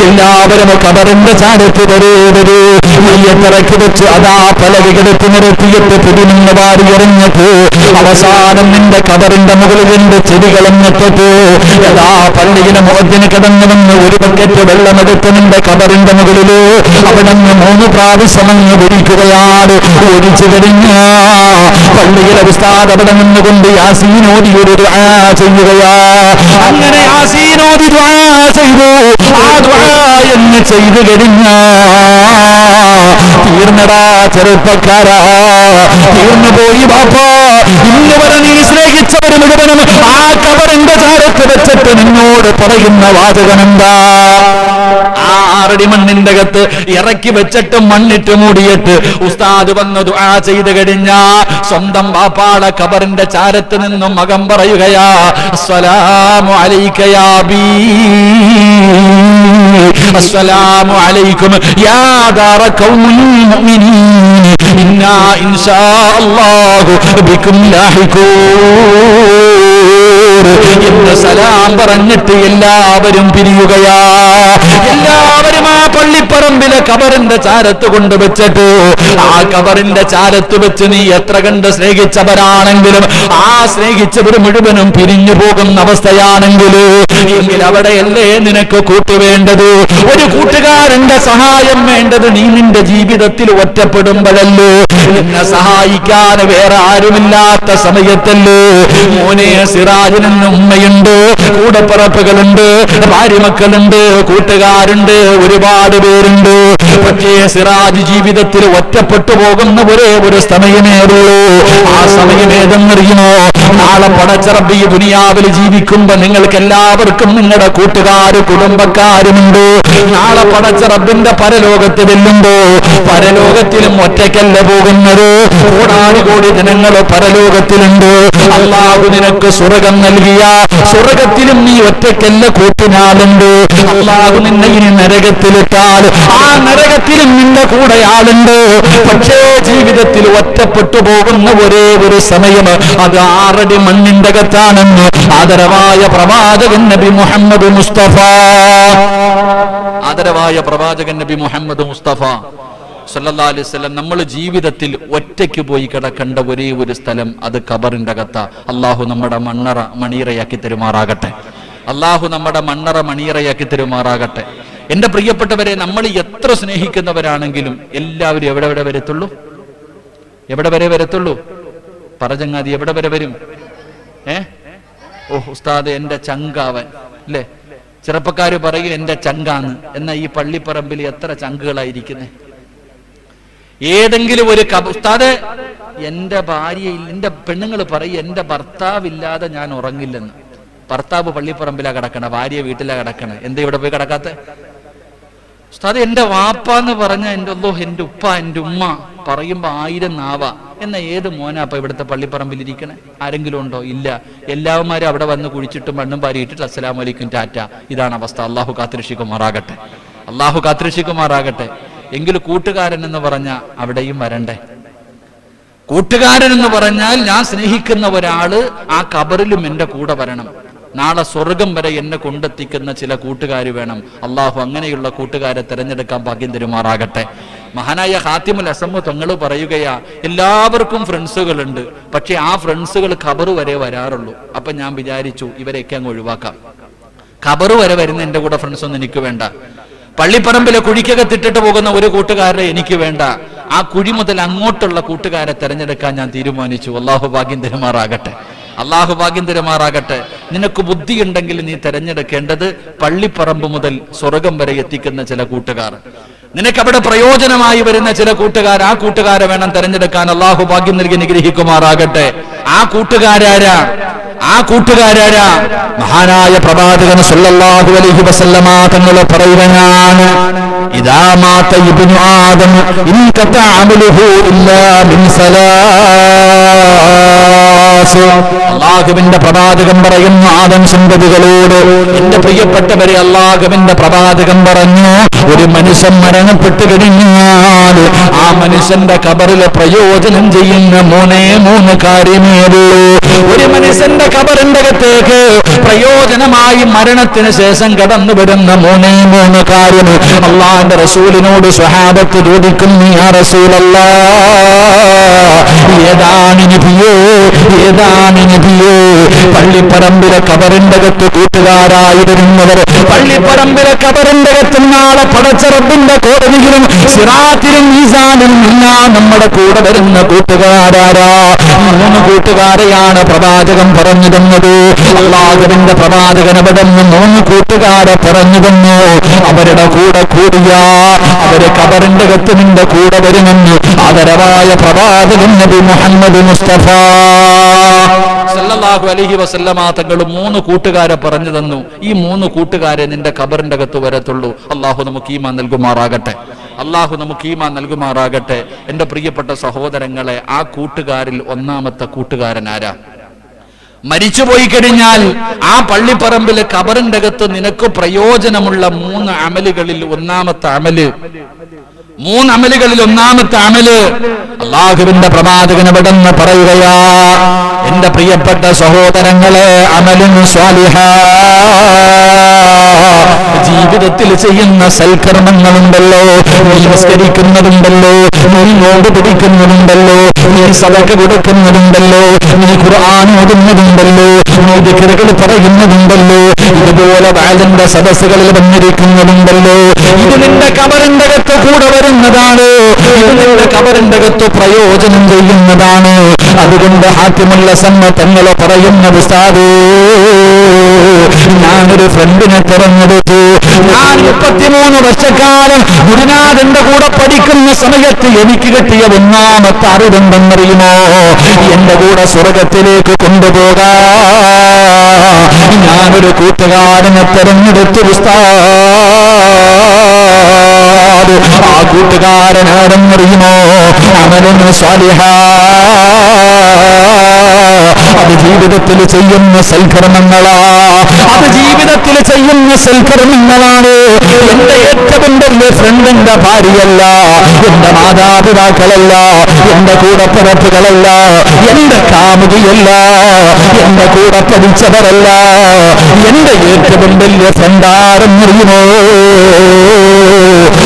എല്ലാവരും കബറിന്റെ ചാരത്ത് വരേവര് നെയ്യത്തിറക്കി വെച്ച് അതാ പലകെടുത്ത് നിർത്തിയിട്ട് പിടിമിന്ന് വാരി എറിഞ്ഞിട്ട് അവസാനം നിന്റെ കബറിന്റെ മുകളിൽ എന്റെ ചെടികളെന്നിട്ടിട്ട് യഥാ പള്ളിയിലെ മുഖത്തിന് കിടന്നുവെന്ന് ഒരു ബക്കറ്റ് വെള്ളമെടുത്ത് നിന്റെ കബറിന്റെ മുകളില് അവിടെ 3 പ്രാവശ്യം അങ്ങ് ഒഴിക്കുകയാണ്. ഒഴിച്ചു കഴിഞ്ഞ പള്ളിയിലെ ഉസ്താദ് അവിടെ നിന്നുകൊണ്ട് യാസീനോദി ഒരു ദുആ ചെയ്യുകയാ. അങ്ങനെ യാസീനോദി ദുആ ചെയ്തു. ആ ദുആ എന്ന് ചെയ്തു കഴിഞ്ഞ തീർന്നടാ ചെറുപ്പക്കാരാ, തീർന്നു പോയി ബാപ്പാ. ഇന്നുവരെ നീ സ്നേഹിച്ചവർ മുഴുവനും ആ കബറിന്റെ ചാരത്ത് വെച്ചിട്ട് നിന്നോട് പറയുന്ന വാചകമെന്താ? ആ 6 അടി മണ്ണിന്റെ അകത്ത് ഇറക്കി വെച്ചിട്ട് മണ്ണിട്ട് മൂടിയിട്ട് ഉസ്താദ് വന്ന് ദുആ ചെയ്ത് കഴിഞ്ഞ സ്വന്തം ബാപ്പാടെ ഖബറിന്റെ ചാരത്ത് നിന്നും മകൻ പറയുകയാ, അസ്സലാമു അലൈക യാ ബീ, അസ്സലാമു അലൈക്കും യാ ദാറ ഖൗമുൽ മുഅ്മിനീൻ, ഇന്നാ ഇൻഷാ അല്ലാഹു ബികും ലാഹിഖൂൻ എന്ന് സലാം പറഞ്ഞിട്ട് എല്ലാവരും പിരിയുകയാ. എല്ലാവരും ആ പള്ളിപ്പറമ്പിലെ കബറിന്റെ ചാരത്ത് കൊണ്ടുവച്ചിട്ട് ആ കബറിന്റെ ചാരത്ത് വെച്ച് നീ എത്ര കണ്ട് സ്നേഹിച്ചവരാണെങ്കിലും ആ സ്നേഹിച്ചവർ മുഴുവനും പിരിഞ്ഞു പോകുന്ന അവസ്ഥയാണെങ്കിൽ എങ്കിൽ അവിടെയല്ലേ നിനക്ക് കൂട്ടുവേണ്ടത്? ഒരു കൂട്ടുകാരന്റെ സഹായം വേണ്ടത് നീ നിന്റെ ജീവിതത്തിൽ ഒറ്റപ്പെടുമ്പോഴല്ലോ. നിന്നെ സഹായിക്കാൻ വേറെ ആരുമില്ലാത്ത സമയത്തല്ലേ മോനെ സിറാജിന് ഉമ്മയുണ്ട്, കൂടപ്പിറപ്പുകളുണ്ട്, ഭാര്യമക്കളുണ്ട്, കൂട്ടുകാരുണ്ട്, ഒരുപാട് പേരുണ്ട്. പക്ഷേ സിറാജ് ജീവിതത്തിൽ ഒറ്റപ്പെട്ടു പോകുന്ന ഒരേ ഒരു സമയമേ ഉള്ളൂ. ആ സമയം ഏതെന്നറിയുമോ? നാളെ പടച്ച റബ്ബ് ഈ ദുനിയാവിൽ ജീവിക്കുമ്പോ നിങ്ങൾക്ക് എല്ലാവർക്കും നിങ്ങളുടെ കൂട്ടുകാര് കുടുംബക്കാരുമുണ്ട്. നാളെ പടച്ച റബ്ബിന്റെ പരലോകത്ത് വെല്ലുമ്പോ പരലോകത്തിലും ഒറ്റയ്ക്കല്ല പോകുന്നത്. കോടാനുകോടി ജനങ്ങൾ പരലോകത്തിലുണ്ട്. അല്ലാഹു നിനക്ക് സ്വർഗം നൽകിയ സ്വർഗത്തിലും നീ ഒറ്റയ്ക്കല്ല കൂട്ടിനാളുണ്ട്. അല്ലാഹു നിന്നെ ഇനി നരകത്തിലിട്ടാൽ ആ നരകത്തിലും നിന്റെ കൂടെ ആളുണ്ട്. പക്ഷേ ജീവിതത്തിൽ ഒറ്റപ്പെട്ടു പോകുന്ന ഒരേ ഒരു സമയം അത് 6 അടി മണ്ണിന്റെ അകത്താണെന്ന് ആദരവായ പ്രവാചകൻ നബി മുഹമ്മദ് മുസ്തഫ. ആദരവായ പ്രവാചകൻ നബി മുഹമ്മദ് മുസ്തഫ സല്ലല്ലാഹു അലൈഹി വസല്ലം നമ്മൾ ജീവിതത്തിൽ ഒറ്റയ്ക്ക് പോയി കിടക്കേണ്ട ഒരേ ഒരു സ്ഥലം അത് ഖബറിന്റെ അകത്താ. അല്ലാഹു നമ്മുടെ മണ്ണറ മണിയറയാക്കി തരുമാറാകട്ടെ. അല്ലാഹു നമ്മുടെ മണ്ണറ മണിയറയാക്കി തരുമാറാകട്ടെ. എന്റെ പ്രിയപ്പെട്ടവരെ, നമ്മൾ എത്ര സ്നേഹിക്കുന്നവരാണെങ്കിലും എല്ലാവരും എവിടെ വരെ വരത്തുള്ളൂ? എവിടെ വരെ വരത്തുള്ളൂ? പറചങ്ങാതി എവിടെ വരെ വരും? ഓ ഉസ്താദ് എന്റെ ചങ്കാവൻ അല്ലേ? ചെറുപ്പക്കാര് പറയും എന്റെ ചങ്കാന്ന്. എന്നാ ഈ പള്ളിപ്പറമ്പിൽ എത്ര ചങ്കുകളായിരിക്കുന്നേ? ഏതെങ്കിലും ഒരു ഉസ്താദ് എന്റെ ഭാര്യയിൽ എന്റെ പെണ്ണുങ്ങൾ പറയും എന്റെ ഭർത്താവില്ലാതെ ഞാൻ ഉറങ്ങില്ലെന്ന്. ഭർത്താവ് പള്ളിപ്പറമ്പിലാ കിടക്കണ, ഭാര്യ വീട്ടിലാ കിടക്കണ. എന്താ ഇവിടെ പോയി കിടക്കാത്ത? ഉസ്താദ് എന്റെ വാപ്പാന്ന് പറഞ്ഞ എന്റെ ഉപ്പ എന്റെ ഉമ്മ പറയുമ്പോ 1000 നാവാ. എന്നാ ഏത് മോനാ അപ്പൊ ഇവിടുത്തെ പള്ളിപ്പറമ്പിലിരിക്കണേ? ആരെങ്കിലും ഉണ്ടോ? ഇല്ല. എല്ലാവന്മാരും അവിടെ വന്ന് കുഴിച്ചിട്ടും മണ്ണും പാരിയിട്ടിട്ട് അസ്സലാമു അലൈക്കും ടാറ്റ. ഇതാണ് അവസ്ഥ. അള്ളാഹു കാത്തിരക്ഷിക്കുമാറാകട്ടെ. അള്ളാഹു കാത്തിരക്ഷിക്കുമാറാകട്ടെ. എങ്കിലും കൂട്ടുകാരൻ എന്ന് പറഞ്ഞ അവിടെയും വരണ്ടേ? കൂട്ടുകാരൻ എന്ന് പറഞ്ഞാൽ ഞാൻ സ്നേഹിക്കുന്ന ഒരാള് ആ ഖബറിലും എന്റെ കൂടെ വരണം. നാളെ സ്വർഗം വരെ എന്നെ കൊണ്ടെത്തിക്കുന്ന ചില കൂട്ടുകാർ വേണം. അള്ളാഹു അങ്ങനെയുള്ള കൂട്ടുകാരെ തെരഞ്ഞെടുക്കാൻ ഭാഗ്യം തരുമാറാകട്ടെ. മഹാനായ ഖാത്തിമുൽ അസമ്മ തങ്ങൾ പറയുകയാ, എല്ലാവർക്കും ഫ്രണ്ട്സുകളുണ്ട്, പക്ഷെ ആ ഫ്രണ്ട്സുകൾ ഖബർ വരെ വരാറുള്ളൂ. അപ്പൊ ഞാൻ വിചാരിച്ചു ഇവരെയൊക്കെ അങ്ങ് ഒഴിവാക്കാം. ഖബർ വരെ വരുന്ന എന്റെ കൂടെ ഫ്രണ്ട്സ് ഒന്നും എനിക്ക് വേണ്ട. പള്ളിപ്പറമ്പിലെ കുഴിക്കകത്തിട്ടിട്ട് പോകുന്ന ഒരു കൂട്ടുകാരെ എനിക്ക് വേണ്ട. ആ കുഴി മുതൽ അങ്ങോട്ടുള്ള കൂട്ടുകാരെ തെരഞ്ഞെടുക്കാൻ ഞാൻ തീരുമാനിച്ചു. അള്ളാഹു ഭാഗ്യം തരുമാറാകട്ടെ. അള്ളാഹു ഭാഗ്യം തരുമാറാകട്ടെ. നിനക്ക് ബുദ്ധിയുണ്ടെങ്കിൽ നീ തെരഞ്ഞെടുക്കേണ്ടത് പള്ളിപ്പറമ്പ് മുതൽ സ്വർഗം വരെ എത്തിക്കുന്ന ചില കൂട്ടുകാർ, നിനക്ക് അവിടെ പ്രയോജനമായി വരുന്ന ചില കൂട്ടുകാർ. ആ കൂട്ടുകാരെ വേണം തെരഞ്ഞെടുക്കാൻ. അള്ളാഹു ഭാഗ്യം നൽകി അനുഗ്രഹിക്കുമാറാകട്ടെ. ആ കൂട്ടുകാരാരാ? മഹാനായ പ്രവാചകൻ സല്ലല്ലാഹു അലൈഹി വസല്ലമ തങ്ങൾ പറയുകയാണ്, ഇദാ മാത ഇബ്നു ആദം ഇൻകത അമലുഹു ഇല്ലാ മിൻ സലാസ്. അല്ലാഹുവിന്റെ പ്രവാചകൻ പറയുന്നു ആദം സന്തതികളോട്, എന്റെ പ്രിയപ്പെട്ടവരെ, അല്ലാഹുവിന്റെ പ്രവാചകൻ പറഞ്ഞു, ഒരു മനുഷ്യൻ മരണപ്പെട്ടു കഴിഞ്ഞാൽ ആ മനുഷ്യന്റെ ഖബറിലെ പ്രയോജനം ചെയ്യുന്ന 3 കാര്യമേ ഉള്ളൂ. ഒരു മനുഷ്യന്റെ ഖബറിന്റെ അകത്തേക്ക് പ്രയോജനമായി മരണത്തിന് ശേഷം കടന്നു വരുന്ന 3 കാര്യം അള്ളാഹുവിന്റെ റസൂലിനോട് സ്വഹാബത്ത് ചോദിക്കുന്നു, യാ റസൂലല്ലാഹ്, ഏതാണ് നബിയേ? പള്ളിപ്പറമ്പിലെ ഖബറിന്റെ അകത്ത് കൂട്ടുകാരായി വരുന്നവർ, പള്ളിപ്പറമ്പിലെ ഖബറിന്റെ അകത്ത് നാളെ പടച്ച റബ്ബിന്റെ കോടതിയിലും സിറാത്തിലും മീസാനിലും എല്ലാം നമ്മുടെ കൂടെ വരുന്ന കൂട്ടുകാരാരാ? 3 കൂട്ടുകാരെയാണ് പ്രവാചകൻ പറഞ്ഞു തന്നത്. അല്ലാഹുവിന്റെ പ്രവാചകൻ അവിടെ 3 കൂട്ടുകാരെ പറഞ്ഞു തന്നു. അവരുടെ കൂടെ കൂടിയ അവര് ഖബറിന്റെ അകത്ത് നിന്റെ കൂടെ വരുമെന്ന് ആദരവായ പ്രവാചകൻ നബി മുഹമ്മദ് മുസ്തഫ സല്ലല്ലാഹു അലൈഹി വസല്ലമ തങ്ങൾ 3 കൂട്ടുകാരെ പറഞ്ഞു തന്നു. ഈ 3 കൂട്ടുകാരെ നിന്റെ ഖബറിന്റെ അകത്ത് വരത്തുള്ളൂ. അള്ളാഹു നമുക്ക് ഈമാൻ നൽകുമാറാകട്ടെ. അള്ളാഹു നമുക്ക് ഈമാൻ നൽകുമാറാകട്ടെ. എന്റെ പ്രിയപ്പെട്ട സഹോദരങ്ങളെ, ആ കൂട്ടുകാരിൽ ഒന്നാമത്തെ കൂട്ടുകാരൻ ആരാ? മരിച്ചുപോയി കഴിഞ്ഞാൽ ആ പള്ളിപ്പറമ്പിലെ ഖബറിന്റെ അകത്ത് നിനക്ക് പ്രയോജനമുള്ള 3 അമലുകളിൽ ഒന്നാമത്തെ അമല് അല്ലാഹുവിന്റെ പ്രവാചകൻ എവിടെന്ന് പറയുകയാ, എന്റെ പ്രിയപ്പെട്ട സഹോദരങ്ങളെ, അമലുൻ സ്വാലിഹാ, ജീവിതത്തിൽ ചെയ്യുന്ന സൽക്കർമ്മങ്ങളുണ്ടല്ലോ, നീ നമസ്കരിക്കുന്നതുണ്ടല്ലോ, നീ നോമ്പ് പിടിക്കുന്നതുണ്ടല്ലോ, നീ സദഖ കൊടുക്കുന്നതുണ്ടല്ലോ, നീ ഖുർആൻ ഓതുന്നതുണ്ടല്ലോ, നീ ദിക്റുകൾ പറയുന്നതുണ്ടല്ലോ, ഇതുപോലെ വാലിന്റെ സദസ്സുകളിൽ വന്നിരിക്കുന്നതുണ്ടല്ലോ, ഇത് നിന്റെ ഖബറിന്റെ അകത്ത് കൂടെ വരുന്നതാണ്. ഇത് നിന്റെ ഖബറിന്റെ അകത്ത് പ്രയോജനം ചെയ്യുന്നതാണ്. അതുകൊണ്ട് ഹാത്തിമുൽ അസമ്മ തങ്ങൾ പറയുന്ന ഉസ്താദേ, ഞാനൊരു ഫ്രണ്ടിനെ തെരഞ്ഞെടുത്തു. ഞാൻ 33 വർഷക്കാലം ഗുരുനാഥന്റെ കൂടെ പഠിക്കുന്ന സമയത്ത് എനിക്ക് കിട്ടിയ ഒന്നാമത്തെ അറിവെന്തെന്നറിയുമോ? എന്റെ കൂടെ സ്വർഗത്തിലേക്ക് കൊണ്ടുപോകാൻ ഞാനൊരു കൂട്ടുകാരനെ തെരഞ്ഞെടുത്തു ഉസ്താദ്. ആ കൂട്ടുകാരൻ ആരെന്നറിയുമോ? അമലുൻ സാലിഹാ, അത് ജീവിതത്തിൽ ചെയ്യുന്ന സൽക്കർമ്മങ്ങളാ, അത് ജീവിതത്തിൽ ചെയ്യുന്ന സൽക്കർമ്മങ്ങളാണ്. എന്റെ ഏറ്റവും വലിയ ഫ്രണ്ടിന്റെ ഭാര്യയല്ല, എന്റെ മാതാപിതാക്കളല്ല, എന്റെ കൂടപ്പിറപ്പുകളല്ല, എന്റെ കാമുകിയല്ല, എന്റെ കൂടെ പഠിച്ചവരല്ല. എന്റെ ഏറ്റവും വലിയ ഫ്രണ്ടാരെന്നറിയുമോ?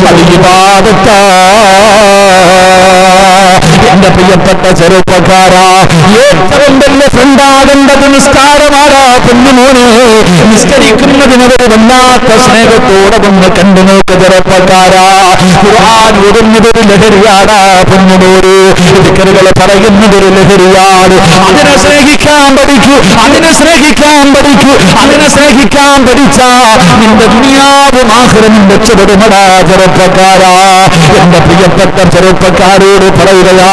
അത് ഇബാദത്താ. എന്റെ പ്രിയപ്പെട്ട ചെറുപ്പക്കാരാ, ഏറ്റവും വലിയ ഫ്രണ്ടാകേണ്ടത് നിസ്കാരമാടാ പൊന്നുമോനെ. നിസ്കരിക്കുന്നതിന് ഒരു വല്ലാത്ത സ്നേഹത്തോടെ ഒന്ന് കണ്ടു നോക്ക് ചെറുപ്പക്കാരാ. ഖുർആൻ ഓതുന്നതൊരു ലഹരിയാടാ പൊന്നുമോര്. ദിക്റുകൾ പറയുന്നതൊരു ലഹരിയാണ്. അതിനെ സ്നേഹിക്കാൻ പഠിക്കൂ, അതിനെ സ്നേഹിക്കാൻ പഠിക്കൂ, അതിനെ സ്നേഹിക്കാൻ പഠിച്ചാ നിന്റെ ദുനിയാവും ആഖിറത്തും രക്ഷപ്പെടുമടാ ചെറുപ്പക്കാരാ. എന്റെ പ്രിയപ്പെട്ട ചെറുപ്പക്കാരോട് പറയുകയാ,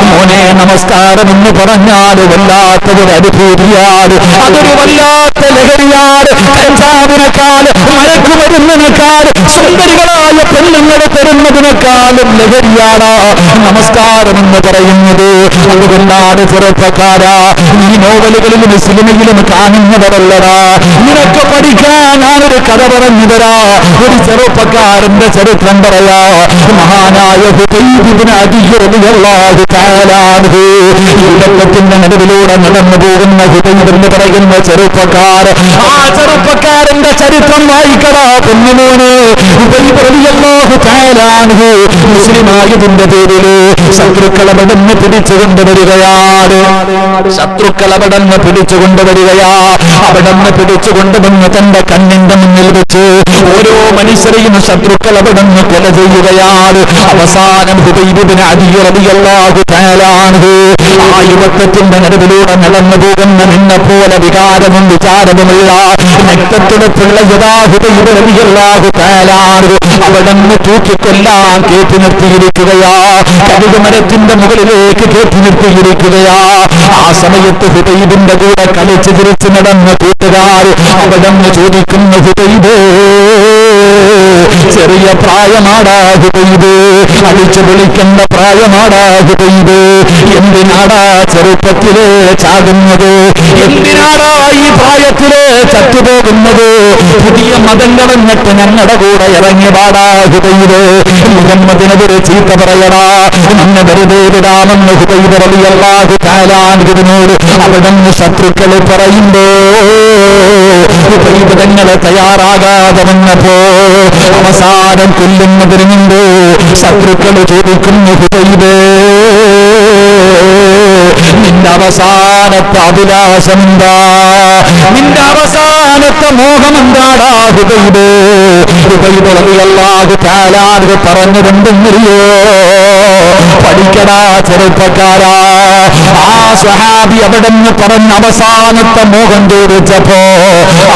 മോനെ നമസ്കാരം എന്ന് പറഞ്ഞാൽ വല്ലാത്തൊരു അനുഭൂതിയാണ്, അതൊരു വല്ലാത്ത ലഹരിയാണ്. കഞ്ചാവിനെക്കാളും മയക്കുമരുന്നിനെക്കാളും സുന്ദരികളായ പെണ്ണുങ്ങളെ തരുന്നതിനേക്കാളും ലഹരിയാണ് നമസ്കാരം എന്ന് പറയുന്നത്. അതുകൊണ്ടാണ് ചെറുപ്പക്കാരാ, ഈ നോവലുകളിലും സിനിമയിലും കാണുന്നവരല്ലടാ. നിനക്ക് പഠിക്കാൻ ഞാനൊരു കഥ പറഞ്ഞു തരാ. ഒരു ചെറുപ്പക്കാരന്റെ ചരിത്രം പറയാ. മഹാനായ ഹുബൈബ് ഇബ്നു അദി റളിയല്ലാഹു തആല അൻഹു, യുദ്ധത്തിന്റെ നടുവിലൂടെ നടന്നു പോകുന്ന ഹുബൈബ് എന്ന് പറയുന്ന ചെറുപ്പക്കാരൻ. ആ ചെറുപ്പക്കാരന്റെ ചരിത്രം വായിക്കടാ പൊന്നുമോനെ. ഹുബൈബ് റളിയല്ലാഹു തആല അൻഹു മുസ്ലിമായതിന്റെ പേരില് ശത്രുക്കളെ അവിടുന്ന് പിടിച്ചുകൊണ്ടുവരികയാണ്. ശത്രുക്കൾ അവിടുന്ന് പിടിച്ചുകൊണ്ടുവരികയാ. അവിടുന്ന് പിടിച്ചുകൊണ്ടുവന്ന് തന്റെ കണ്ണിന്റെ മുന്നിൽ വെച്ച് ഓരോ മനുഷ്യരെയും ശത്രുക്കൾ അവിടുന്ന് കൊല ചെയ്യുകയാണ്. അവസാനം ഹുബൈബ് ഇബ്നു അദി റളിയല്ലാഹു തആല അൻഹു ആ യുവത്വത്തിന്റെ നടുവിലൂടെ നടന്നു പോകുന്ന നിന്നെ പോലെ വികാരവും വിചാരവുമുള്ള രക്തത്തിലുള്ള ഹുബൈബ് റളിയല്ലാഹു തആല അൻഹു അവിടുന്ന് തൂക്കിക്കൊല്ലാൻ കേട്ടി നിർത്തിയിരിക്കുകയാ. കടുകുമരത്തിന്റെ മുകളിലേക്ക് കേട്ടി നിർത്തിയിരിക്കുകയാ. ആ സമയത്ത് ഹുബൈബിന്റെ കൂടെ കളിച്ച് തിരിച്ചു നടന്ന കൂട്ടുകാർ അവിടുന്ന് ചോദിക്കുന്നു, ഹുബൈബ് ചെറിയ പ്രായമാടാ ഹുബൈബ്, അടിച്ചു വിളിക്കേണ്ട പ്രായമാടാ ഹുബൈബ്, എന്തിനാടാ ചെറുപ്പത്തില് ചാകുന്നത്? എന്തിനാടാ ഈ പ്രായത്തില് ചത്തുപോകുന്നത്? പുതിയ മതം കളഞ്ഞിട്ട് ഞങ്ങളുടെ കൂടെ ഇറങ്ങി പാടാ ഹുബൈബ്. മുഹമ്മദിനെതിരെ ചീത്ത പറയടാ, നമ്മെ വെറുതെ വിടാമെന്ന് ഹുബൈബ് റളിയല്ലാഹു തആല അൻഹുവിനോട് അവിടുന്ന് ശത്രുക്കൾ പറയുമ്പോ ഹുബൈബ് തങ്ങളെ തയ്യാറാകാതെ വന്നപ്പോ അവസാനം കൊല്ലുന്നതിന് മുമ്പ് ശത്രുക്കൾ ചോദിക്കുന്നു, ഹുബൈബ് നിന്റെ അവസാനത്തെ അഭിലാഷമെന്താ? നിന്റെ അവസാനത്തെ മോഹമെന്താടാ ഹുബൈബ്? ഹുബൈബ് റളിയല്ലാഹു തആല അൻഹു പറഞ്ഞതെന്തെന്നറിയോ? പഠിക്കടാ ചെറുപ്പക്കാരാ. ആ സ്വഹാബി അവിടെന്ന് പറഞ്ഞ അവസാനത്തെ മോഹം ചോദിച്ചപ്പോ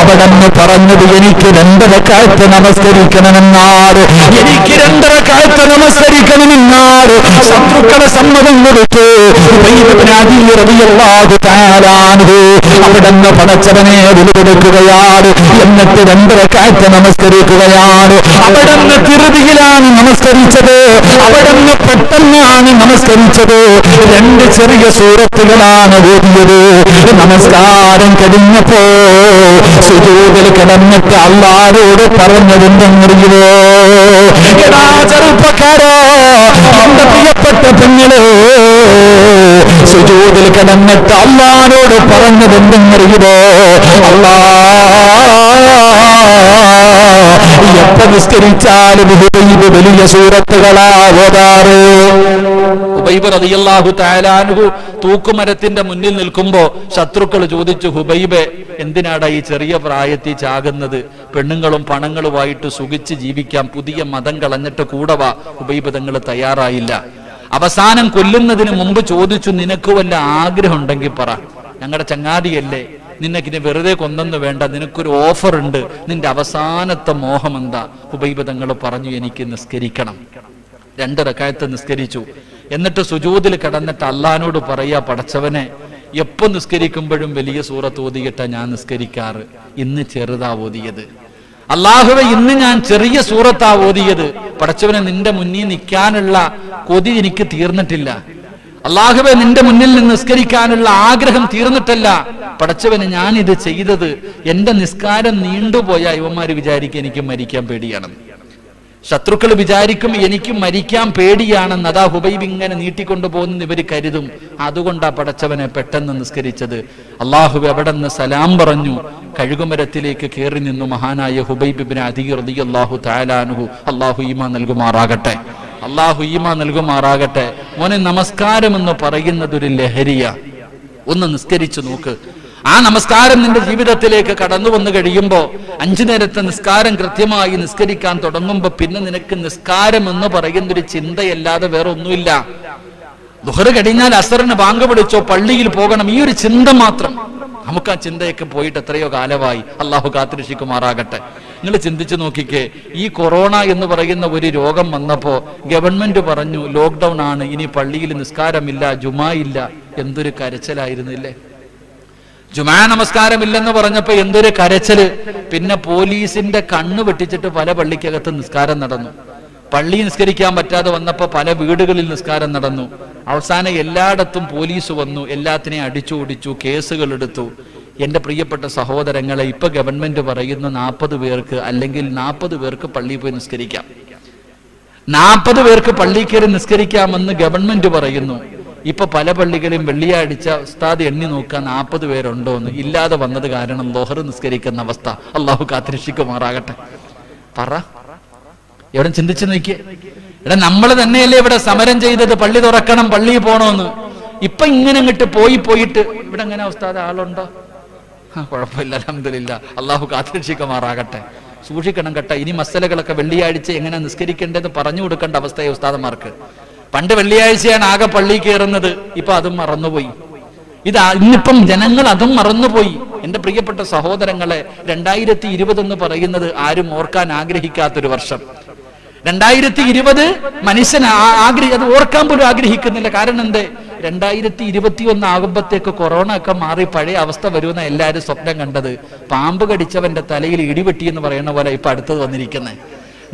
അവിടെന്ന് പറഞ്ഞത്, എനിക്ക് 2 റക്അത്ത് നമസ്കരിക്കണമെന്നാണ്, എനിക്ക് 2 റക്അത്ത് നമസ്കരിക്കണമെന്നാണ്. ശത്രുക്കളെ സമ്മതം കൊടുത്തു. ഹുബൈബ് ഇബ്നു അദി റളിയല്ലാഹു തആല അൻഹു അവിടെന്ന് പടച്ചവനെ വിളികൊടുക്കുകയാണ്. എന്നിട്ട് 2 റക്അത്ത് നമസ്കരിക്കുകയാണ്. അവിടെന്ന് തിരുതിയിലാണ് നമസ്കരിച്ചത്. അവിടെന്ന് പെട്ടെന്നാണ് നമസ്കരിച്ചത്. 2 ചെറിയ സൂറത്തുകളാണ് ഓതിയത്. നമസ്കാരം കഴിഞ്ഞപ്പോ സുജൂദിൽ കിടന്നിട്ട് അല്ലാഹുവോട് പറഞ്ഞതെന്തെന്നറിയുമോ? എടാ ചെറുപ്പക്കാരാ, എന്റെ പ്രിയപ്പെട്ട പെങ്ങളെ, സുജൂദിൽ കിടന്നിട്ട് അല്ലാഹുവോട് പറഞ്ഞതെന്തെന്നറിയുമോ? എപ്പോ നിസ്കരിച്ചാലും ഹുബൈബ് വലിയ സൂറത്തുകളാ ഓതാറ്. ഹുബൈബ് റളിയല്ലാഹു തആല അൻഹു തൂക്കുമരത്തിന്റെ മുന്നിൽ നിൽക്കുമ്പോ ശത്രുക്കൾ ചോദിച്ചു, ഹുബൈബെ എന്തിനാടാ ഈ ചെറിയ പ്രായത്തിൽ ചാകുന്നത്? പെണ്ണുങ്ങളും പണങ്ങളുമായിട്ട് സുഖിച്ച് ജീവിക്കാൻ പുതിയ മതം കളഞ്ഞിട്ട് കൂടെ വാ. ഹുബൈബ് തങ്ങൾ തയ്യാറായില്ല. അവസാനം കൊല്ലുന്നതിന് മുമ്പ് ചോദിച്ചു, നിനക്ക് വല്ല ആഗ്രഹം ഉണ്ടെങ്കിൽ പറ, ഞങ്ങളുടെ ചങ്ങാതിയല്ലേ, നിനക്കിനെ വെറുതെ കൊന്നെന്ന് വേണ്ട, നിനക്കൊരു ഓഫർ ഉണ്ട്. നിന്റെ അവസാനത്തെ മോഹം എന്താ? ഹുബൈബ് തങ്ങൾ പറഞ്ഞു, എനിക്ക് നിസ്കരിക്കണം. 2 റക്അത്ത് നിസ്കരിച്ചു. എന്നിട്ട് സുജൂദിൽ കിടന്നിട്ട് അള്ളാഹിനോട് പറയാ, പടച്ചവനെ, എപ്പോ നിസ്കരിക്കുമ്പോഴും വലിയ സൂറത്ത് ഓതിയിട്ടാ ഞാൻ നിസ്കരിക്കാറ്, ഇന്ന് ചെറുതാ ഓതിയത്. അള്ളാഹുവെ, ഇന്ന് ഞാൻ ചെറിയ സൂറത്താ ഓതിയത്. പടച്ചവനെ, നിന്റെ മുന്നിൽ നിൽക്കാനുള്ള കൊതി എനിക്ക് തീർന്നിട്ടില്ല. അള്ളാഹുവെ, നിന്റെ മുന്നിൽ നിന്ന് നിസ്കരിക്കാനുള്ള ആഗ്രഹം തീർന്നിട്ടല്ല. പടച്ചവനെ, ഞാൻ ഇത് ചെയ്തത് എന്റെ നിസ്കാരം നീണ്ടുപോയാൽ ഇവന്മാര് വിചാരിക്കും എനിക്ക് മരിക്കാൻ പേടിയാണെന്ന്. ശത്രുക്കൾ വിചാരിക്കും എനിക്ക് മരിക്കാൻ പേടിയാണെന്ന്. അതാ ഹുബൈബ് ഇങ്ങനെ നീട്ടിക്കൊണ്ടു പോകുന്ന ഇവര് കരുതും. അതുകൊണ്ടാ പടച്ചവനെ പെട്ടെന്ന് നിസ്കരിച്ചത്. അള്ളാഹുവെ അവിടെ നിന്ന് സലാം പറഞ്ഞു കഴുകുമരത്തിലേക്ക് കയറി നിന്നു മഹാനായ ഹുബൈബ് ഇബ്നു അദീ റളിയല്ലാഹു തആല അൻഹു. അള്ളാഹു ഈമാൻ നൽകുമാറാകട്ടെ, അള്ളാഹു ഈമാൻ നൽകുമാറാകട്ടെ. മോനെ, നമസ്കാരം എന്ന് പറയുന്നത് ഒരു ലഹരിയ. ഒന്ന് നിസ്കരിച്ചു നോക്ക്. ആ നമസ്കാരം നിന്റെ ജീവിതത്തിലേക്ക് കടന്നു വന്നു കഴിയുമ്പോ, 5 നേരത്തെ നിസ്കാരം കൃത്യമായി നിസ്കരിക്കാൻ തുടങ്ങുമ്പോ പിന്നെ നിനക്ക് നിസ്കാരം എന്ന് പറയുന്നൊരു ചിന്തയല്ലാതെ വേറെ ഒന്നുമില്ല. ദുഹർ കഴിഞ്ഞാൽ അസറിന് ബാങ്ക് വിളിച്ചോ, പള്ളിയിൽ പോകണം, ഈ ഒരു ചിന്ത മാത്രം. നമുക്ക് ആ ചിന്തയൊക്കെ പോയിട്ട് എത്രയോ കാലമായി. അള്ളാഹു കാത്തിരക്ഷിക്കുമാറാകട്ടെ. നിങ്ങൾ ചിന്തിച്ചു നോക്കിക്കേ, ഈ കൊറോണ എന്ന് പറയുന്ന ഒരു രോഗം വന്നപ്പോ ഗവൺമെന്റ് പറഞ്ഞു ലോക്ക്ഡൌൺ ആണ്, ഇനി പള്ളിയിൽ നിസ്കാരമില്ല, ജുമാ ഇല്ല. എന്തൊരു കരച്ചിലായിരുന്നില്ലേ? ജുമാ നമസ്കാരമില്ലെന്ന് പറഞ്ഞപ്പോ എന്തൊരു കരച്ചല്. പിന്നെ പോലീസിന്റെ കണ്ണ് വെട്ടിച്ചിട്ട് പല പള്ളിക്കകത്ത് നിസ്കാരം നടന്നു. പള്ളി നിസ്കരിക്കാൻ പറ്റാതെ വന്നപ്പോ പല വീടുകളിൽ നിസ്കാരം നടന്നു. അവസാനം എല്ലായിടത്തും പോലീസ് വന്നു, എല്ലാത്തിനെയും അടിച്ചു ഓടിച്ചു, കേസുകൾ എടുത്തു. എന്റെ പ്രിയപ്പെട്ട സഹോദരങ്ങളെ, ഇപ്പൊ ഗവൺമെന്റ് പറയുന്നു 40 പേർക്ക് അല്ലെങ്കിൽ 40 പേർക്ക് പള്ളിയിൽ പോയി നിസ്കരിക്കാം. 40 പേർക്ക് പള്ളിയിൽ കയറി നിസ്കരിക്കാമെന്ന് ഗവൺമെന്റ് പറയുന്നു. ഇപ്പൊ പല പള്ളികളും വെള്ളിയാഴ്ച ഉസ്താദ് എണ്ണി നോക്കാൻ 40 പേരുണ്ടോന്ന്. ഇല്ലാതെ വന്നത് കാരണം ലോഹർ നിസ്കരിക്കുന്ന അവസ്ഥ. അള്ളാഹു കാത്തിരക്ഷിക്കുമാറാകട്ടെ. പറ, എവിടെ ചിന്തിച്ചു നോക്കിയേ. എടാ, നമ്മൾ തന്നെയല്ലേ ഇവിടെ സമരം ചെയ്തത്, പള്ളി തുറക്കണം, പള്ളിയിൽ പോണോന്ന്. ഇപ്പൊ ഇങ്ങനെ അങ്ങോട്ട് പോയിട്ട് ഇവിടെ എങ്ങനെ ഉസ്താദ് ആളുണ്ടോ? കുഴപ്പമില്ല, അൽഹംദുലില്ലാ. അള്ളാഹു കാത്തിരക്ഷിക്കുമാറാകട്ടെ. സൂക്ഷിക്കണം കേട്ടോ. ഇനി മസലകളൊക്കെ വെള്ളിയാഴ്ച എങ്ങനെ നിസ്കരിക്കേണ്ടതെന്ന് പറഞ്ഞു കൊടുക്കേണ്ട അവസ്ഥയെ ഉസ്താദന്മാർക്ക്. പണ്ട് വെള്ളിയാഴ്ചയാണ് ആകെ പള്ളി കയറുന്നത്, ഇപ്പൊ അതും മറന്നുപോയി. ഇന്നിപ്പം ജനങ്ങൾ അതും മറന്നുപോയി. എന്റെ പ്രിയപ്പെട്ട സഹോദരങ്ങളെ, 2020 എന്ന് പറയുന്നത് ആരും ഓർക്കാൻ ആഗ്രഹിക്കാത്തൊരു വർഷം. 2020 മനുഷ്യൻ അത് ഓർക്കാൻ പോലും ആഗ്രഹിക്കുന്നില്ല. കാരണം എന്തേ? 2021 ആകുമ്പോഴത്തേക്ക് കൊറോണ ഒക്കെ മാറി പഴയ അവസ്ഥ വരുമെന്ന എല്ലാവരും സ്വപ്നം കണ്ടത്. പാമ്പ് കടിച്ചവന്റെ തലയിൽ ഇടിവെട്ടി എന്ന് പറയുന്ന പോലെ ഇപ്പൊ അടുത്തത് വന്നിരിക്കുന്നത്.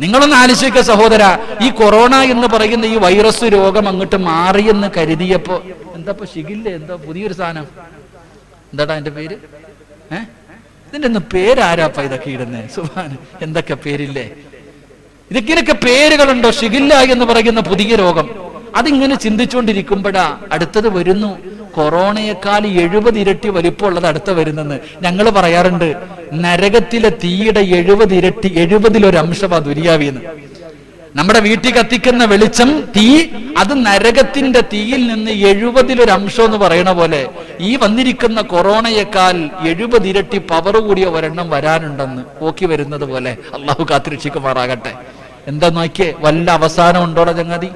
നിങ്ങളൊന്ന് ആലോചിക്കുക സഹോദര, ഈ കൊറോണ എന്ന് പറയുന്ന ഈ വൈറസ് രോഗം അങ്ങോട്ട് മാറിയെന്ന് കരുതിയപ്പോ എന്താ ഷിഗില്ലേ, എന്താ പുതിയൊരു സാധനം, എന്താടാ എന്റെ പേര്? ഇതിന്റെ ഒന്ന് പേരാരാപ്പ ഇതൊക്കെ ഇടുന്നേ? സുബ്ഹാൻ, എന്തൊക്കെ പേരില്ലേ? ഇതൊക്കെ പേരുകളുണ്ടോ? ഷിഗില്ല എന്ന് പറയുന്ന പുതിയ രോഗം. അതിങ്ങനെ ചിന്തിച്ചുകൊണ്ടിരിക്കുമ്പോഴാ അടുത്തത് വരുന്നു. കൊറോണയെക്കാൾ 70 ഇരട്ടി വലിപ്പമുള്ളത് അടുത്ത വരുന്നെന്ന് ഞങ്ങൾ പറയാറുണ്ട്. നരകത്തിലെ തീയുടെ 70 ഇരട്ടി, 70-1 അംശമാ ദുനിയാവിന്ന്. നമ്മുടെ വീട്ടിൽ കത്തിക്കുന്ന വെളിച്ചം, തീ, അത് നരകത്തിന്റെ തീയിൽ നിന്ന് 70-1 അംശം എന്ന് പറയണ പോലെ ഈ വന്നിരിക്കുന്ന കൊറോണയെക്കാൾ 70 ഇരട്ടി പവർ കൂടിയ ഒരെണ്ണം വരാനുണ്ടെന്ന് പോക്കി വരുന്നത് പോലെ. അള്ളാഹു കാത്തിരക്ഷിക്കുമാറാകട്ടെ. എന്താ നോക്കിയേ, വല്ല അവസാനം ഉണ്ടോടെ ചങ്ങാതി?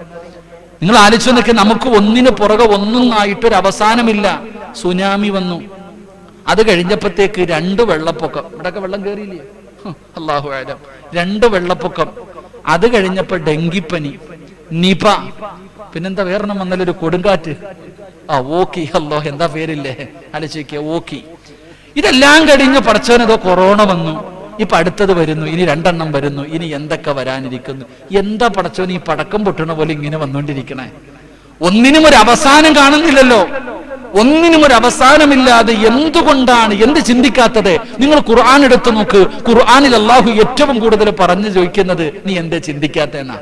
നിങ്ങൾ ആലോചിച്ച് നോക്കി, നമുക്ക് ഒന്നിന് പുറകെ ഒന്നൊന്നായിട്ടൊരു അവസാനമില്ല. സുനാമി വന്നു, അത് കഴിഞ്ഞപ്പോഴത്തേക്ക് 2 വെള്ളപ്പൊക്കം. ഇവിടെയൊക്കെ വെള്ളം കയറിയില്ലേ? അല്ലാഹു അഅലം. 2 വെള്ളപ്പൊക്കം. അത് കഴിഞ്ഞപ്പോ ഡെങ്കിപ്പനി, നിപ, പിന്നെന്താ വേറെണ്ണം വന്നാലും ഒരു കൊടുങ്കാറ്റ്, ഓക്കി. അല്ലാഹ്, എന്താ പേരില്ലേ? ആലോചിക്കുക, ഓക്കി. ഇതെല്ലാം കഴിഞ്ഞ് പടച്ചവനതോ കൊറോണ വന്നു. ഇപ്പൊ അടുത്തത് വരുന്നു, ഇനി 2 എണ്ണം വരുന്നു, ഇനി എന്തൊക്കെ വരാനിരിക്കുന്നു. എന്താ പടച്ചവൻ ഈ പടക്കം പൊട്ടണ പോലെ ഇങ്ങനെ വന്നുകൊണ്ടിരിക്കണേ? ഒന്നിനും ഒരു അവസാനം കാണുന്നില്ലല്ലോ. ഒന്നിനും ഒരു അവസാനമില്ലാതെ എന്തുകൊണ്ടാണ് എന്ത് ചിന്തിക്കാത്തത്? നിങ്ങൾ ഖുർആൻ എടുത്തു നോക്ക്. ഖുർആനിൽ അല്ലാഹു ഏറ്റവും കൂടുതൽ പറഞ്ഞു ചോദിക്കുന്നത് നീ എന്തേ ചിന്തിക്കാത്തതെന്നാ.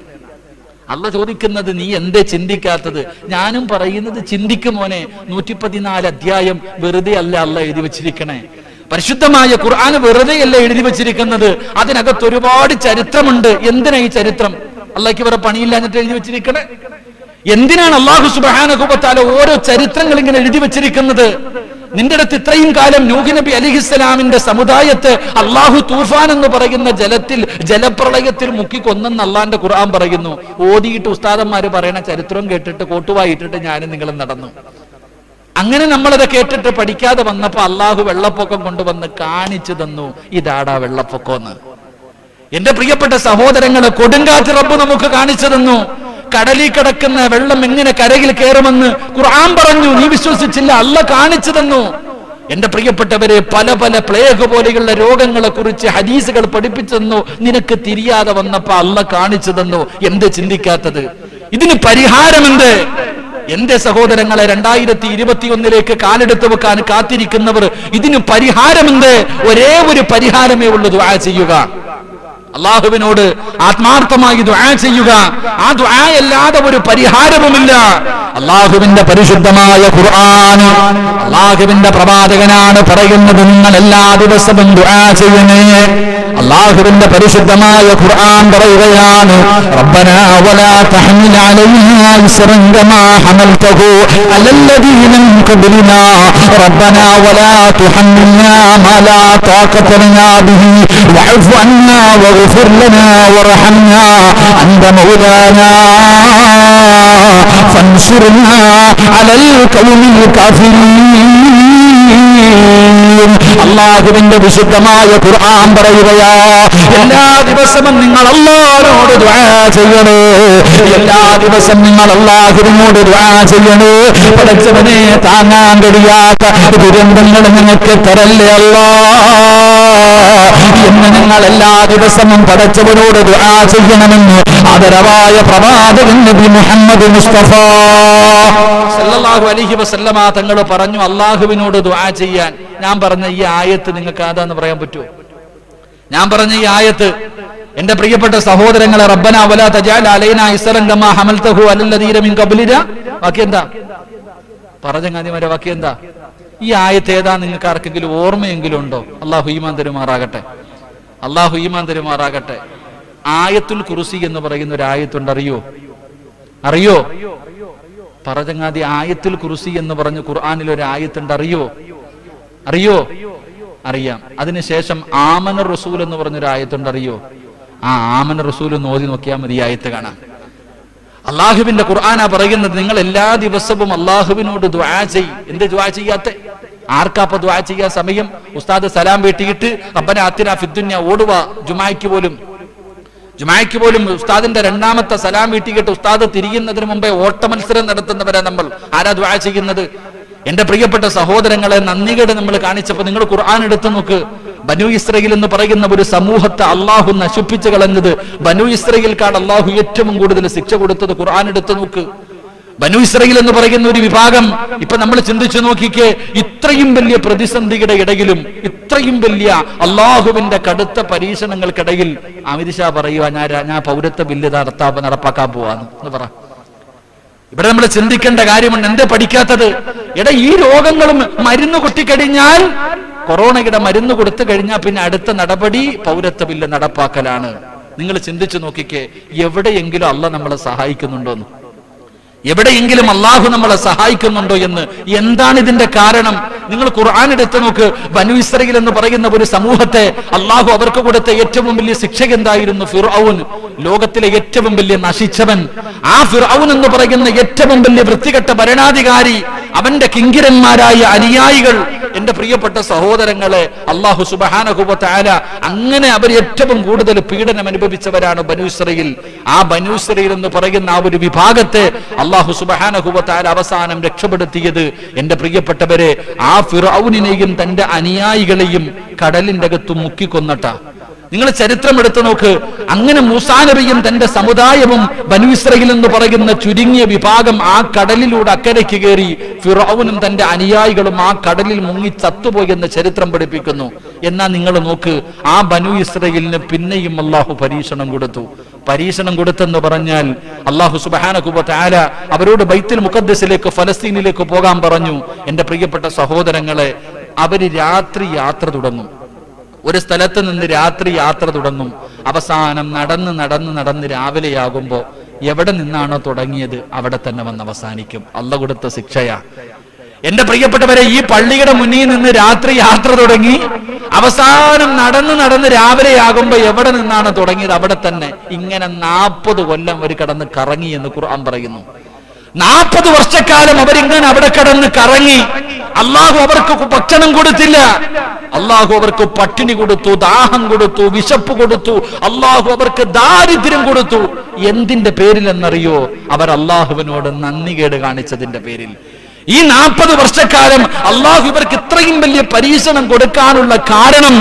അള്ളാഹ് ചോദിക്കുന്നത് നീ എന്തേ ചിന്തിക്കാത്തത്? ഞാനും പറയുന്നത് ചിന്തിക്കും മോനെ. 114 അധ്യായം വെറുതെ അല്ല അള്ളാഹ് എഴുതി വെച്ചിരിക്കണേ. പരിശുദ്ധമായ ഖുർആൻ വെറുതെയല്ല എഴുതി വെച്ചിരിക്കുന്നത്. അതിനകത്ത് ഒരുപാട് ചരിത്രമുണ്ട്. എന്തിനാ ഈ ചരിത്രം? അള്ളാഹ്ക്ക് വേറെ പണിയില്ലാഞ്ഞിട്ട് എഴുതി വെച്ചിരിക്കണേ? എന്തിനാണ് അല്ലാഹു സുബ്ഹാനഹു വ തആല ഓരോ ചരിത്രങ്ങൾ ഇങ്ങനെ എഴുതി വെച്ചിരിക്കുന്നത്? നിന്റെ അടുത്ത് ഇത്രയും കാലം നൂഹ് നബി അലൈഹിസ്സലാമിന്റെ സമുദായത്തെ അല്ലാഹു തൂഫാൻ എന്ന് പറയുന്ന ജലപ്രളയത്തിൽ മുക്കിക്കൊന്നെന്ന് അള്ളാന്റെ ഖുർആൻ പറയുന്നു. ഓതിയിട്ട് ഉസ്താദന്മാര് പറയണ ചരിത്രം കേട്ടിട്ട് കോട്ടുവായിട്ടിട്ട് ഞാനും നിങ്ങളും നടന്നു. അങ്ങനെ നമ്മളത് കേട്ടിട്ട് പഠിക്കാതെ വന്നപ്പോ അള്ളാഹു വെള്ളപ്പൊക്കം കൊണ്ടുവന്ന് കാണിച്ചു തന്നു, ഇതാടാ വെള്ളപ്പൊക്കം എന്ന്. എന്റെ പ്രിയപ്പെട്ട സഹോദരങ്ങളെ, കൊടുങ്കാറ്റ് റബ്ബ് നമുക്ക് കാണിച്ചു തന്നു. കടലിൽ കിടക്കുന്ന വെള്ളം എങ്ങനെ കരയിൽ കയറുമെന്ന് ഖുർആൻ പറഞ്ഞു. നീ വിശ്വസിച്ചില്ല, അള്ളാഹ് കാണിച്ചു തന്നു. എന്റെ പ്രിയപ്പെട്ടവരെ, പല പല പ്ലേഗ് പോലെയുള്ള രോഗങ്ങളെ കുറിച്ച് ഹദീസുകൾ പഠിപ്പിച്ചു തന്നു. നിനക്ക് തിരിയാതെ വന്നപ്പോ അള്ളാഹ് കാണിച്ചു തന്നു. എന്ത് ചിന്തിക്കാത്തത്? ഇതിന് പരിഹാരമെന്ത്? എന്റെ സഹോദരങ്ങളെ, 2021 കാലെടുത്ത് വെക്കാൻ കാത്തിരിക്കുന്നവർ, ഇതിന് പരിഹാരമെന്ത്? ഒരേ ഒരു പരിഹാരമേ ഉള്ളൂ, ദുആ ചെയ്യുക. അള്ളാഹുവിനോട് ആത്മാർത്ഥമായി ദുആ ചെയ്യുക. ആ ദുആ അല്ലാതെ ഒരു പരിഹാരവുമില്ല. അള്ളാഹുവിന്റെ പരിശുദ്ധമായ ഖുർആൻ, അള്ളാഹുവിന്റെ പ്രവാചകനാണ് പറയുന്നത്, നിങ്ങൾ എല്ലാ ദിവസവും ദുആ ചെയ്യണേ. അള്ളാഹുവിന്റെ പരിശുദ്ധമായ ഖുർആൻ പറയുകയാണ്, റബ്ബനാ വലാ തഹ്മിൽ അലൈനാ ഇസ്റൻ കമാ ഹമൽതഹു അലല്ലദീന മിൻ ഖബ്ലിനാ റബ്ബനാ വലാ തുഹമ്മിൽനാ മാ ലാ ത്വാഖത ലനാ ബിഹി വഅഫു അന്നാ വഗ്ഫിർ ലനാ വർഹംനാ അൻത മൗലാനാ ഫൻസുർനാ അലൽ ഖൗമിൽ കാഫിരീൻ. അള്ളാഹുവിന്റെ വിശുദ്ധമായ ഖുർആൻ പറയുകയാ, എല്ലാ ദിവസവും നിങ്ങൾ അല്ലാഹുവിനോട് ദുആ ചെയ്യണേ. എല്ലാ ദിവസവും നിങ്ങൾ അല്ലാഹുവിനോട് ദുആ ചെയ്യണേ. പടച്ചവനെ, താങ്ങാൻ കഴിയാത്ത ദുരന്തങ്ങൾ നിങ്ങൾക്ക് തരല്ലേ അല്ലാഹ് എന്ന് നിങ്ങൾ എല്ലാ ദിവസവും പടച്ചവനോട് ദുആ ചെയ്യണമെന്ന് ആദരവായ പ്രവാചകൻ നബി മുഹമ്മദ് മുസ്തഫ സല്ലല്ലാഹു അലൈഹി വസല്ലമ തങ്ങൾ പറഞ്ഞു, അല്ലാഹുവിനോട് ദുആ ചെയ്യാൻ. ഞാൻ പറഞ്ഞ ഈ ആയത്ത് നിങ്ങൾക്ക് ആദാന്ന് പറയാൻ പറ്റുമോ? ഞാൻ പറഞ്ഞ ഈ ആയത്ത്, എന്റെ പ്രിയപ്പെട്ട സഹോദരങ്ങളെ, റബ്ബനാ വലാ തജഅൽ അലൈനാ ഇസ്റൻ കമാ ഹമൽതഹു അലല്ലദീന മിൻ ഖബ്ലിനാ, വാക്യം എന്താ? പറഞ്ഞങ്ങാതിമാരെ, വാക്യം എന്താ? ഈ ആയത്ത് ഏതാ? നിങ്ങൾക്ക് ആർക്കെങ്കിലും ഓർമ്മയെങ്കിലും ഉണ്ടോ? അല്ലാഹു ഈമാൻ തരുമാറാകട്ടെ, അല്ലാഹു ഈമാൻ തരുമാറാകട്ടെ. ആയത്തുൽ കുർസി എന്ന് പറയുന്ന ഒരു ആയത്തുണ്ട്, അറിയോ? പറഞ്ഞങ്ങാതി, ആയത്തുൽ കുർസി എന്ന് പറഞ്ഞ് ഖുർആനിൽ ഒരു ആയത്തുണ്ട്, അറിയോ? അറിയാം. അതിനുശേഷം ആമന റസൂൽ എന്ന് പറഞ്ഞൊരു ആയത്തുണ്ട്, അറിയോ? ആ ആമന റസൂൽ ഒന്ന് ഓതി നോക്കിയാൽ മതി, ഈ ആയത്ത് കാണാം. അള്ളാഹുവിന്റെ ഖുർആനാ പറയുന്നത്, നിങ്ങൾ എല്ലാ ദിവസവും അള്ളാഹുവിനോട് ദുആ ചെയ്യ്. എന്ത് ദുആ ചെയ്യാത്ത? ആർക്കാപ്പ ദുആ ചെയ്യാൻ സമയം? ഉസ്താദ് സലാം വീട്ടിയിട്ട് റബ്ബനാ ആതിനാ ഫിദ്ദുനിയ ഓടുക. ജുമായ്ക്ക് പോലും ഉസ്താദിന്റെ രണ്ടാമത്തെ സലാം വീട്ടിയിട്ട് ഉസ്താദ് തിരിയുന്നതിന് മുമ്പേ ഓട്ട മത്സരം നടത്തുന്നവരാ നമ്മൾ. ആരാ ദുആ ചെയ്യുന്നത്? എന്റെ പ്രിയപ്പെട്ട സഹോദരങ്ങളെ, നന്ദികേട് നമ്മൾ കാണിച്ചപ്പോൾ നിങ്ങൾ ഖുർആൻ എടുത്തു നോക്ക്. ബനു ഇസ്രായേൽ എന്ന് പറയുന്ന ഒരു സമൂഹത്തെ അള്ളാഹു നശിപ്പിച്ചു കളഞ്ഞത്, ബനു ഇസ്രായേൽക്കാണ് അള്ളാഹു ഏറ്റവും കൂടുതൽ ശിക്ഷ കൊടുത്തത്. ഖുർആൻ എടുത്തു നോക്ക്. ബനു ഇസ്രായേൽ എന്ന് പറയുന്ന ഒരു വിഭാഗം, ഇപ്പൊ നമ്മൾ ചിന്തിച്ചു നോക്കിക്കേ, ഇത്രയും വലിയ പ്രതിസന്ധിയുടെ ഇടയിലും, ഇത്രയും വലിയ അള്ളാഹുവിന്റെ കടുത്ത പരീക്ഷണങ്ങൾക്കിടയിൽ അമിത് ഷാ പറയുക, ഞാൻ പൗരത്വ ബില്ല് നടപ്പാക്കാൻ പോവാന്ന് എന്ന് പറ. ഇവിടെ നമ്മൾ ചിന്തിക്കേണ്ട കാര്യമുണ്ട്. എന്തേ പഠിക്കാത്തത്? ഈ രോഗങ്ങളും മരുന്ന് കൊട്ടിക്കഴിഞ്ഞാൽ, കൊറോണയുടെ മരുന്ന് കൊടുത്തു കഴിഞ്ഞാൽ പിന്നെ അടുത്ത നടപടി പൗരത്വ ബില്ല് നടപ്പാക്കലാണ്. നിങ്ങൾ ചിന്തിച്ചു നോക്കിക്കേ, എവിടെയെങ്കിലും അള്ളാഹ് നമ്മളെ സഹായിക്കുന്നുണ്ടോന്ന്? എവിടെയെങ്കിലും അള്ളാഹു നമ്മളെ സഹായിക്കുന്നുണ്ടോ എന്ന്? എന്താണ് ഇതിന്റെ കാരണം? നിങ്ങൾ ഖുർആൻ എടുത്തു നോക്ക്. ബനു ഇസ്രായേൽ എന്ന് പറയുന്ന ഒരു സമൂഹത്തെ അള്ളാഹു അവർക്ക് കൊടുത്ത ഏറ്റവും വലിയ ശിക്ഷ എന്തായിരുന്നു? ഫിർഔൻ, ലോകത്തിലെ ഏറ്റവും വലിയ നശിച്ചവൻ. ആ ഫിർഔൻ എന്ന് പറയുന്ന ഏറ്റവും വലിയ വൃത്തികെട്ട ഭരണാധികാരി, അവന്റെ കിങ്കിരന്മാരായ അനുയായികൾ, എന്റെ പ്രിയപ്പെട്ട സഹോദരങ്ങളെ, അള്ളാഹു സുബ്ഹാനഹു വ തആല അങ്ങനെ അവർ ഏറ്റവും കൂടുതൽ പീഡനം അനുഭവിച്ചവരാണ് ബനു ഇസ്രായേൽ. ആ ബനു ഇസ്രായേൽ എന്ന് പറയുന്ന ആ ഒരു വിഭാഗത്തെ അല്ലാഹു സുബ്ഹാനഹു വ തആല അവസാനം രക്ഷപ്പെടുത്തിയത്, എന്റെ പ്രിയപ്പെട്ടവരെ, ആ ഫിർഔനിനെയും തന്റെ അനുയായികളെയും കടലിന്റെ അകത്ത് മുക്കിക്കൊന്നട്ട. നിങ്ങൾ ചരിത്രം എടുത്തു നോക്ക്. അങ്ങനെ മൂസാ നബിയും തന്റെ സമുദായവും ബനു ഇസ്രായേൽ എന്ന് പറയുന്ന ചുരുങ്ങിയ വിഭാഗം ആ കടലിലൂടെ അക്കരയ്ക്ക് കയറി. ഫിർഔനും തന്റെ അനുയായികളും ആ കടലിൽ മുങ്ങി ചത്തുപോയി എന്ന് ചരിത്രം പഠിപ്പിക്കുന്നു. എന്നാ നിങ്ങൾ നോക്ക്, ആ ബനു ഇസ്രായേലിന് പിന്നെയും അള്ളാഹു പരീക്ഷണം കൊടുത്തു. പരീക്ഷണം കൊടുത്തെന്ന് പറഞ്ഞാൽ അള്ളാഹു സുബ്ഹാനഹു വ തആല അവരോട് ബൈത്തുൽ മുഖദ്ദസിലേക്ക്, ഫലസ്തീനിലേക്ക് പോകാൻ പറഞ്ഞു. എന്റെ പ്രിയപ്പെട്ട സഹോദരങ്ങളെ, അവര് രാത്രി യാത്ര തുടങ്ങും. ഒരു സ്ഥലത്ത് നിന്ന് രാത്രി യാത്ര തുടങ്ങും. അവസാനം നടന്ന് രാവിലെയാകുമ്പോ എവിടെ നിന്നാണോ തുടങ്ങിയത് അവിടെ തന്നെ വന്ന് അവസാനിക്കും. അള്ളാഹു കൊടുത്ത ശിക്ഷയാ. എന്റെ പ്രിയപ്പെട്ടവരെ, ഈ പള്ളിയുടെ മുന്നിൽ നിന്ന് രാത്രി യാത്ര തുടങ്ങി അവസാനം നടന്ന് രാവിലെയാകുമ്പോ എവിടെ നിന്നാണ് തുടങ്ങിയത് അവിടെ തന്നെ. ഇങ്ങനെ 40 കൊല്ലം ഒരു കിടന്ന് കറങ്ങി എന്ന് ഖുർആൻ പറയുന്നു. 40 വർഷക്കാലം അവരിങ്ങനെ അവിടെ കിടന്ന് കറങ്ങി. അള്ളാഹു അവർക്ക് ഭക്ഷണം കൊടുത്തില്ല. അള്ളാഹു അവർക്ക് പട്ടിണി കൊടുത്തു, ദാഹം കൊടുത്തു, വിശപ്പ് കൊടുത്തു. അള്ളാഹു അവർക്ക് ദാരിദ്ര്യം കൊടുത്തു. എന്തിന്റെ പേരിൽ എന്നറിയോ? അവർ അള്ളാഹുവിനോട് നന്ദികേട് കാണിച്ചതിന്റെ പേരിൽ. ഈ 40 വർഷക്കാലം അള്ളാഹു ഇവർക്ക് ഇത്രയും വലിയ പരീക്ഷണം കൊടുക്കാനുള്ള കാരണം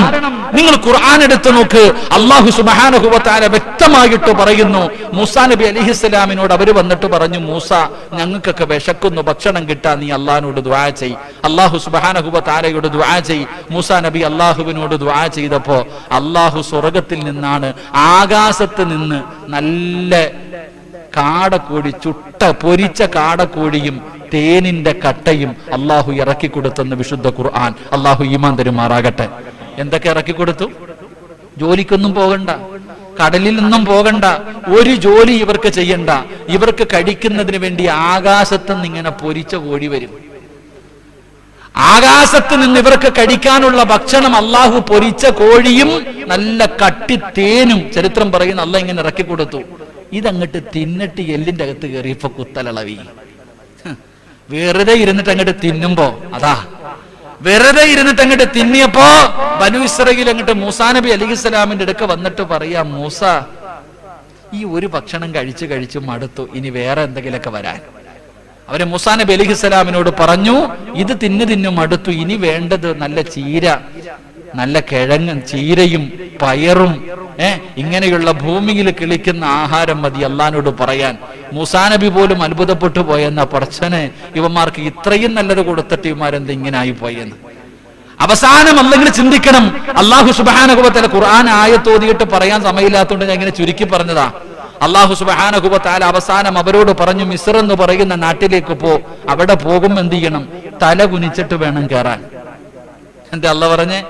നിങ്ങൾ ഖുർആൻ എടുത്തു നോക്ക്. അള്ളാഹു സുബ്ഹാനഹു വ തആല വ്യക്തമായിട്ട് പറയുന്നു. മൂസാ നബി അലൈഹിസ്സലാമിനോട് അവർ വന്നിട്ട് പറഞ്ഞു, മൂസ, ഞങ്ങൾക്കൊക്കെ വിശക്കുന്നു, ഭക്ഷണം കിട്ടാൻ നീ അള്ളാഹിനോട് ദുആ ചെയ്. അള്ളാഹു സുബ്ഹാനഹു വ തആലയോട് ദുആ ചെയ്. മൂസാ നബി അള്ളാഹുവിനോട് ദുആ ചെയ്തപ്പോ അള്ളാഹു സ്വർഗത്തിൽ നിന്നാണ്, ആകാശത്ത് നിന്ന് നല്ല കാടക്കോഴി, ചുട്ട പൊരിച്ച കാടക്കോഴിയും തേനിന്റെ കട്ടയും അള്ളാഹു ഇറക്കി കൊടുത്തെന്ന് വിശുദ്ധ ഖുർആൻ. അള്ളാഹു ഈമാൻ തരുമാറാകട്ടെ. എന്തൊക്കെ ഇറക്കി കൊടുത്തു? ജോലിക്കൊന്നും പോകണ്ട, കടലിൽ നിന്നും പോകണ്ട, ഒരു ജോലി ഇവർക്ക് ചെയ്യണ്ട. ഇവർക്ക് കഴിക്കുന്നതിന് വേണ്ടി ആകാശത്ത് നിന്ന് ഇങ്ങനെ പൊരിച്ച കോഴി വരും. ആകാശത്ത് നിന്ന് ഇവർക്ക് കഴിക്കാനുള്ള ഭക്ഷണം അള്ളാഹു പൊരിച്ച കോഴിയും നല്ല കട്ടി തേനും, ചരിത്രം പറയുന്ന അള്ളാഹ് ഇങ്ങനെ ഇറക്കി കൊടുത്തു. ഇതങ്ങട്ട് തിന്നിട്ട് എല്ലിന്റെ അകത്ത് കയറിയപ്പോ കുത്തലളവി. വെറുതെ ഇരുന്നിട്ട് അങ്ങോട്ട് തിന്നുമ്പോ വെറുതെ ഇരുന്നിട്ട് അങ്ങോട്ട് തിന്നിയപ്പോ ബനൂ ഇസ്രായേൽ അങ്ങോട്ട് മൂസാ നബി അലൈഹിസ്സലാമിന്റെ അടുക്ക വന്നിട്ട് പറയാ, മൂസ, ഈ ഒരു ഭക്ഷണം കഴിച്ച് മടുത്തു, ഇനി വേറെ എന്തെങ്കിലുമൊക്കെ വരാൻ. അവര് മൂസാ നബി അലൈഹിസ്സലാമിനോട് പറഞ്ഞു, ഇത് തിന്നു മടുത്തു, ഇനി വേണ്ടത് നല്ല ചീര, നല്ല കിഴങ്ങ്, ചീരയും പയറും ഇങ്ങനെയുള്ള ഭൂമിയിൽ കിളിക്കുന്ന ആഹാരം മതി അള്ളാഹിനോട് പറയാൻ. മൂസാ നബി പോലും അത്ഭുതപ്പെട്ടു പോയെന്ന പടച്ചനെ, ഇവന്മാർക്ക് ഇത്രയും നല്ലത് കൊടുത്തിട്ട് ഇവന്മാരെന്ത് ഇങ്ങനെ ആയി പോയെന്ന്. അവസാനം അല്ലെങ്കിൽ ചിന്തിക്കണം. അള്ളാഹു സുബ്ഹാനഹു വ തആല ഖുർആൻ ആയത്ത് ഓതിയിട്ട് പറയാൻ സമയമില്ലാത്തതുകൊണ്ട് ഞാൻ ഇങ്ങനെ ചുരുക്കി പറഞ്ഞതാ. അള്ളാഹു സുബ്ഹാനഹു വ തആല അവസാനം അവരോട് പറഞ്ഞു, മിസ്ർ എന്ന് പറയുന്ന നാട്ടിലേക്ക് പോ. അവിടെ പോകും എന്ത് ചെയ്യണം? തല കുനിച്ചിട്ട് വേണം കയറാൻ. എന്താ അള്ളാഹ് പറഞ്ഞേ?